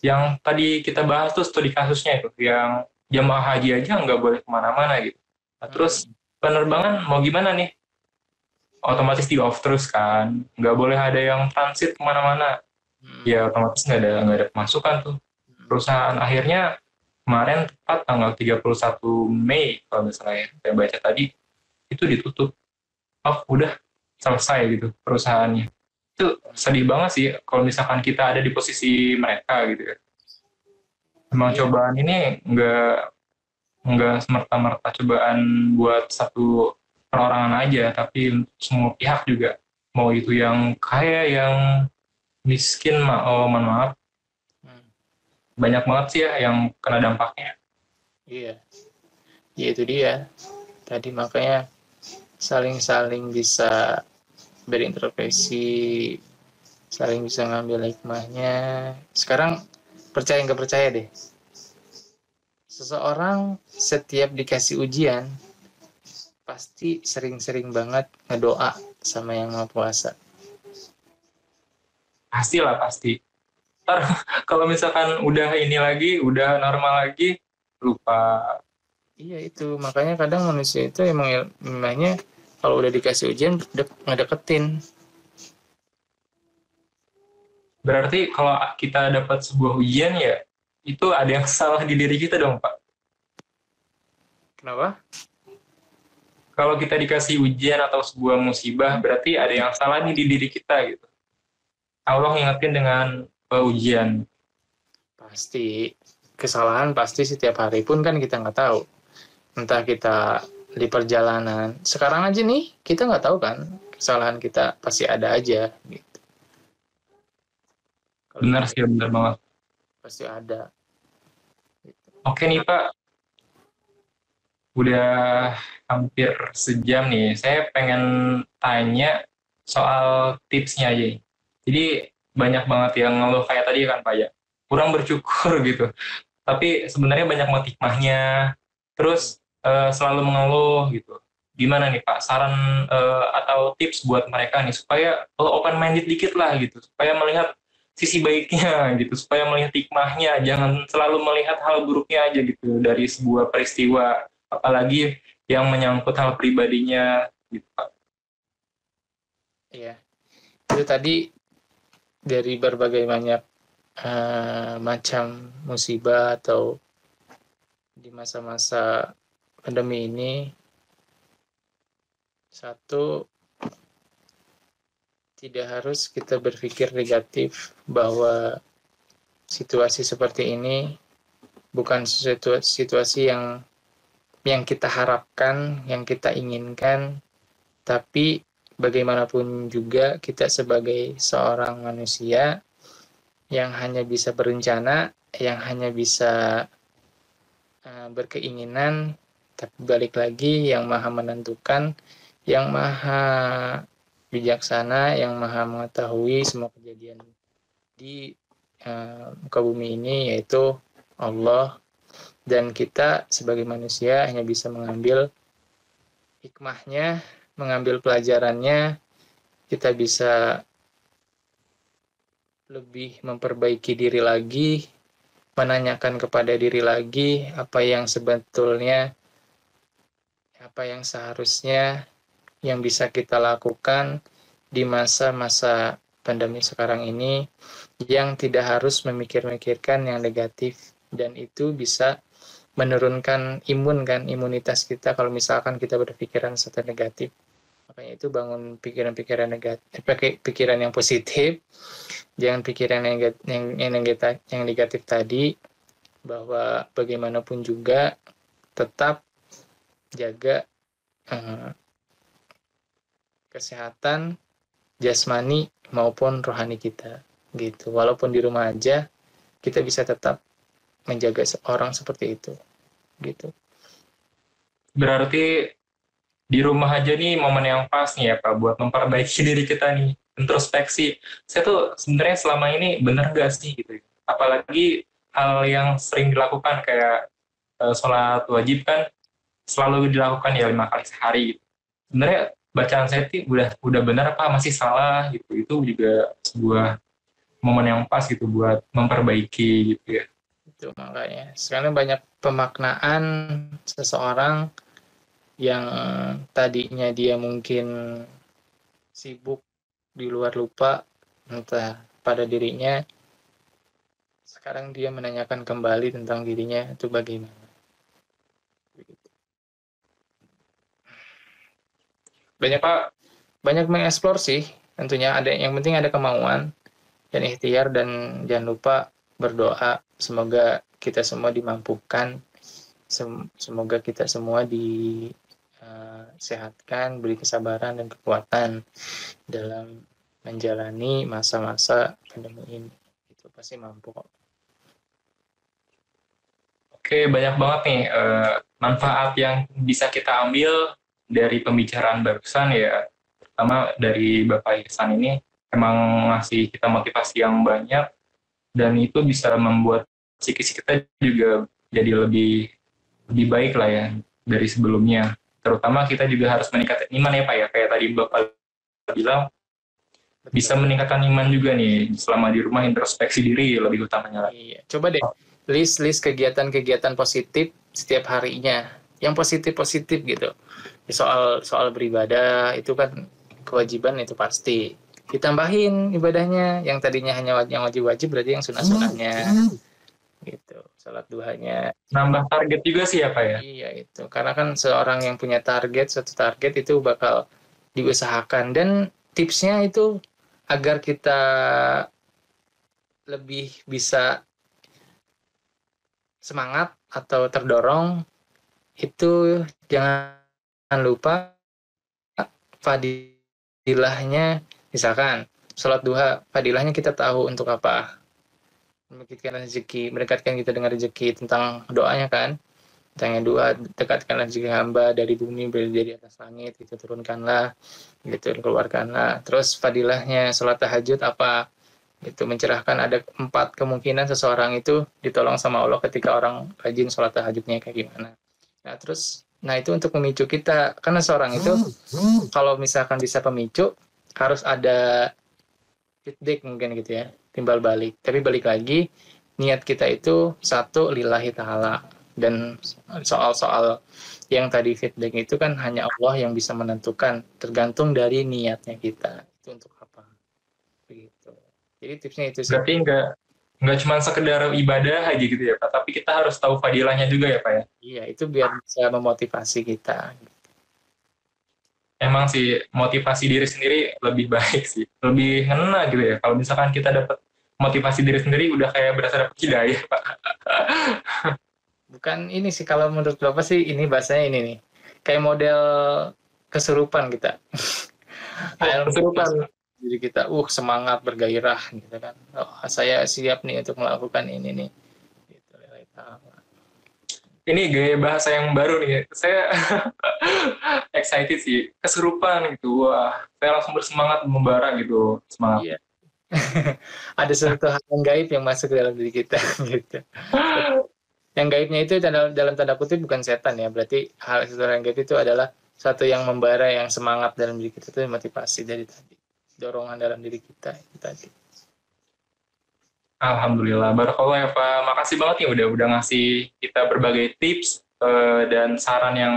Speaker 2: Yang tadi kita bahas tuh studi kasusnya itu. Yang jemaah haji aja nggak boleh kemana-mana gitu. Nah, terus
Speaker 1: Hmm.
Speaker 2: penerbangan mau gimana nih? Otomatis di off terus kan. Nggak boleh ada yang transit kemana-mana.
Speaker 1: Hmm.
Speaker 2: Ya otomatis nggak ada pemasukan tuh. Perusahaan akhirnya kemarin tepat tanggal 31 Mei kalau misalnya saya baca tadi itu ditutup. Oh udah selesai gitu perusahaannya. Itu sedih banget sih kalau misalkan kita ada di posisi mereka gitu ya. Emang
Speaker 1: Iya,
Speaker 2: cobaan ini nggak semerta-merta cobaan buat satu perorangan aja, tapi untuk semua pihak juga. Mau itu yang kaya, yang miskin, oh, mohon maaf,
Speaker 1: hmm.
Speaker 2: banyak banget sih ya yang kena dampaknya.
Speaker 1: Iya, ya itu dia. Tadi makanya saling-saling bisa berintrospeksi, saling bisa ngambil hikmahnya. Sekarang percaya nggak percaya deh. Seseorang setiap dikasih ujian pasti sering-sering banget ngedoa sama yang mau puasa.
Speaker 2: Pastilah pasti. Ntar kalau misalkan udah ini lagi, udah normal lagi, lupa.
Speaker 1: Iya itu, makanya kadang manusia itu emangnya kalau udah dikasih ujian ngedeketin.
Speaker 2: Berarti kalau kita dapat sebuah ujian ya, itu ada yang salah di diri kita dong, Pak.
Speaker 1: Kenapa?
Speaker 2: Kalau kita dikasih ujian atau sebuah musibah, berarti ada yang salah nih di diri kita gitu. Allah ngingetin dengan ujian.
Speaker 1: Pasti kesalahan pasti setiap hari pun kan kita nggak tahu. Entah kita di perjalanan. Sekarang aja nih kita nggak tahu kan kesalahan kita pasti ada aja. Gitu. Kalau
Speaker 2: Benar
Speaker 1: kita
Speaker 2: sih, benar banget.
Speaker 1: pasti ada. Gitu.
Speaker 2: Oke nih Pak, udah hampir sejam nih. Saya pengen tanya soal tipsnya aja. Jadi banyak banget yang ngeluh kayak tadi kan Pak ya, kurang bersyukur gitu. Tapi sebenarnya banyak motivasinya hikmahnya. Terus selalu mengeluh gitu. Gimana nih Pak, saran atau tips buat mereka nih supaya open minded dikit lah gitu, supaya melihat sisi baiknya gitu, supaya melihat hikmahnya, jangan selalu melihat hal buruknya aja gitu dari sebuah peristiwa, apalagi yang menyangkut hal pribadinya gitu Pak.
Speaker 1: Ya, itu tadi dari berbagai banyak macam musibah atau di masa-masa pandemi ini, satu, tidak harus kita berpikir negatif bahwa situasi seperti ini bukan situasi yang kita harapkan, yang kita inginkan, tapi bagaimanapun juga kita sebagai seorang manusia yang hanya bisa berencana, yang hanya bisa berkeinginan, tapi balik lagi yang maha menentukan, yang maha bijaksana, yang maha mengetahui semua kejadian di muka bumi ini, yaitu Allah. Dan kita sebagai manusia hanya bisa mengambil hikmahnya, mengambil pelajarannya, kita bisa lebih memperbaiki diri lagi, menanyakan kepada diri lagi apa yang sebetulnya, apa yang seharusnya yang bisa kita lakukan di masa-masa pandemi sekarang ini, yang tidak harus memikir-mikirkan yang negatif, dan itu bisa menurunkan imunitas kita kalau misalkan kita berpikiran sesuatu negatif. Makanya itu bangun pikiran-pikiran negatif, pikiran yang positif, jangan pikiran yang negatif tadi, bahwa bagaimanapun juga tetap jaga eh, kesehatan jasmani maupun rohani kita gitu. Walaupun di rumah aja kita bisa tetap menjaga seorang seperti itu gitu.
Speaker 2: Berarti di rumah aja nih momen yang pas nih ya Pak buat memperbaiki diri kita nih, introspeksi. Saya tuh sebenarnya selama ini bener gak sih gitu ya. Apalagi hal yang sering dilakukan kayak sholat wajib kan selalu dilakukan ya 5 kali sehari gitu. Sebenarnya bacaan saya tuh udah benar apa masih salah gitu. Itu juga sebuah momen yang pas gitu buat memperbaiki gitu ya.
Speaker 1: Itu makanya sekarang banyak pemaknaan seseorang yang tadinya dia mungkin sibuk di luar lupa entah pada dirinya, sekarang dia menanyakan kembali tentang dirinya itu bagaimana. Banyak
Speaker 2: Pak,
Speaker 1: banyak mengeksplor sih, tentunya ada yang penting ada kemauan dan ikhtiar, dan jangan lupa berdoa semoga kita semua dimampukan, semoga kita semua disehatkan, beri kesabaran dan kekuatan dalam menjalani masa-masa pandemi ini. Itu pasti mampu kok.
Speaker 2: oke banyak banget nih manfaat yang bisa kita ambil dari pembicaraan barusan ya. Pertama dari Bapak Ihsan ini emang ngasih kita motivasi yang banyak dan itu bisa membuat psikis kita juga jadi lebih baik lah ya dari sebelumnya. Terutama kita juga harus meningkatkan iman ya Pak ya. Kayak tadi Bapak bilang bisa
Speaker 1: Betul.
Speaker 2: meningkatkan iman juga nih selama di rumah introspeksi diri lebih utamanya lagi.
Speaker 1: Iya, coba deh list kegiatan-kegiatan positif setiap harinya, yang positif-positif gitu. Soal soal beribadah itu kan kewajiban, itu pasti. Ditambahin ibadahnya, yang tadinya hanya yang wajib-wajib berarti yang sunah-sunahnya gitu. Salat duhanya.
Speaker 2: Nambah target juga sih ya Pak ya.
Speaker 1: Iya itu. Karena kan seorang yang punya satu target itu bakal diusahakan, dan tipsnya itu agar kita lebih bisa semangat atau terdorong, itu jangan lupa fadilahnya. Misalkan sholat duha, fadilahnya kita tahu untuk apa, mendekatkan rezeki, mendekatkan kita dengan rezeki, tentang doanya kan. Yang kedua, dekatkanlah rezeki hamba dari bumi, dari atas langit, itu turunkanlah, gitu, keluarkanlah. Terus fadilahnya sholat tahajud apa? Itu mencerahkan, ada 4 kemungkinan seseorang itu ditolong sama Allah ketika orang rajin sholat tahajudnya kayak gimana. Nah, terus, nah itu untuk memicu kita. Karena seorang itu, kalau misalkan bisa pemicu, harus ada feedback mungkin gitu ya, timbal balik. Tapi balik lagi, niat kita itu satu lillahi ta'ala. Dan soal-soal yang tadi feedback itu kan hanya Allah yang bisa menentukan, tergantung dari niatnya kita. Itu untuk apa? Begitu. Jadi tipsnya itu sih.
Speaker 2: Berarti nggak cuma sekedar ibadah aja gitu ya Pak, tapi kita harus tahu fadilahnya juga ya Pak ya.
Speaker 1: Iya, itu biar bisa memotivasi kita.
Speaker 2: Emang sih motivasi diri sendiri lebih baik sih, lebih ngena gitu ya. Kalau misalkan kita dapat motivasi diri sendiri udah kayak berasa dapat hidayah Pak.
Speaker 1: Bukan ini sih, kalau menurut Bapak sih ini bahasanya ini nih. Kayak model kesurupan kita.
Speaker 2: Oh,
Speaker 1: Air
Speaker 2: kesurupan.
Speaker 1: jadi kita semangat bergairah gitu kan. Oh, saya siap nih untuk melakukan ini nih. Gitu.
Speaker 2: Ini gaya bahasa yang baru nih. Saya excited sih. Kesurupan gitu. Wah, saya langsung bersemangat membara gitu. Semangat.
Speaker 1: Iya. Ada sesuatu hal yang gaib yang masuk ke dalam diri kita gitu. Yang gaibnya itu dalam tanda kutip bukan setan ya. Berarti hal sesuatu yang gaib itu adalah satu yang membara, yang semangat dalam diri kita, itu motivasi dari tadi. Dorongan dalam diri kita itu tadi.
Speaker 2: Alhamdulillah, barakallah ya Pak. Makasih banget ya udah ngasih kita berbagai tips dan saran yang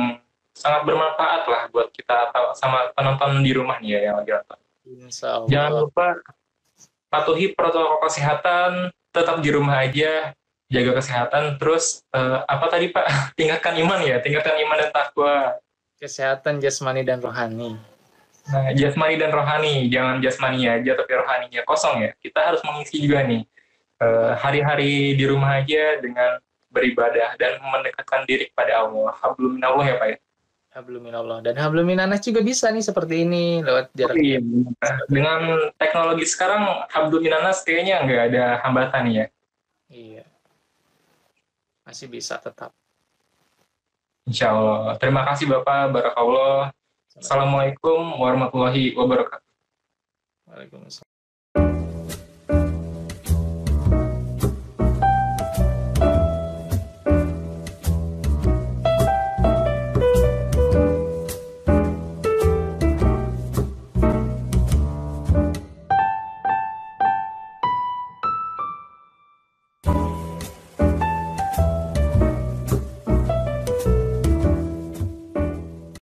Speaker 2: sangat bermanfaat lah buat kita sama penonton di rumah nih ya yang lagi nonton.
Speaker 1: Insya
Speaker 2: Jangan
Speaker 1: Allah.
Speaker 2: lupa patuhi protokol kesehatan, tetap di rumah aja, jaga kesehatan. Terus apa tadi Pak? Tingkatkan iman ya, tingkatkan iman dan takwa.
Speaker 1: Kesehatan jasmani dan rohani.
Speaker 2: Nah, jasmani dan rohani, jangan jasmani aja tapi rohaninya kosong ya. Kita harus mengisi juga nih hari-hari di rumah aja dengan beribadah dan mendekatkan diri kepada Allah. Hablum minallah ya Pak ya.
Speaker 1: Habluminallah. Dan habluminanas juga bisa nih seperti ini lewat
Speaker 2: Oh
Speaker 1: jarak
Speaker 2: iya,
Speaker 1: jauh.
Speaker 2: dengan teknologi sekarang hablum minanas kayaknya nggak ada hambatan ya.
Speaker 1: Iya, masih bisa tetap.
Speaker 2: Insya Allah. Terima kasih Bapak, barakallah.
Speaker 1: Sama-sama.
Speaker 2: Assalamualaikum warahmatullahi wabarakatuh.
Speaker 1: Waalaikumsalam.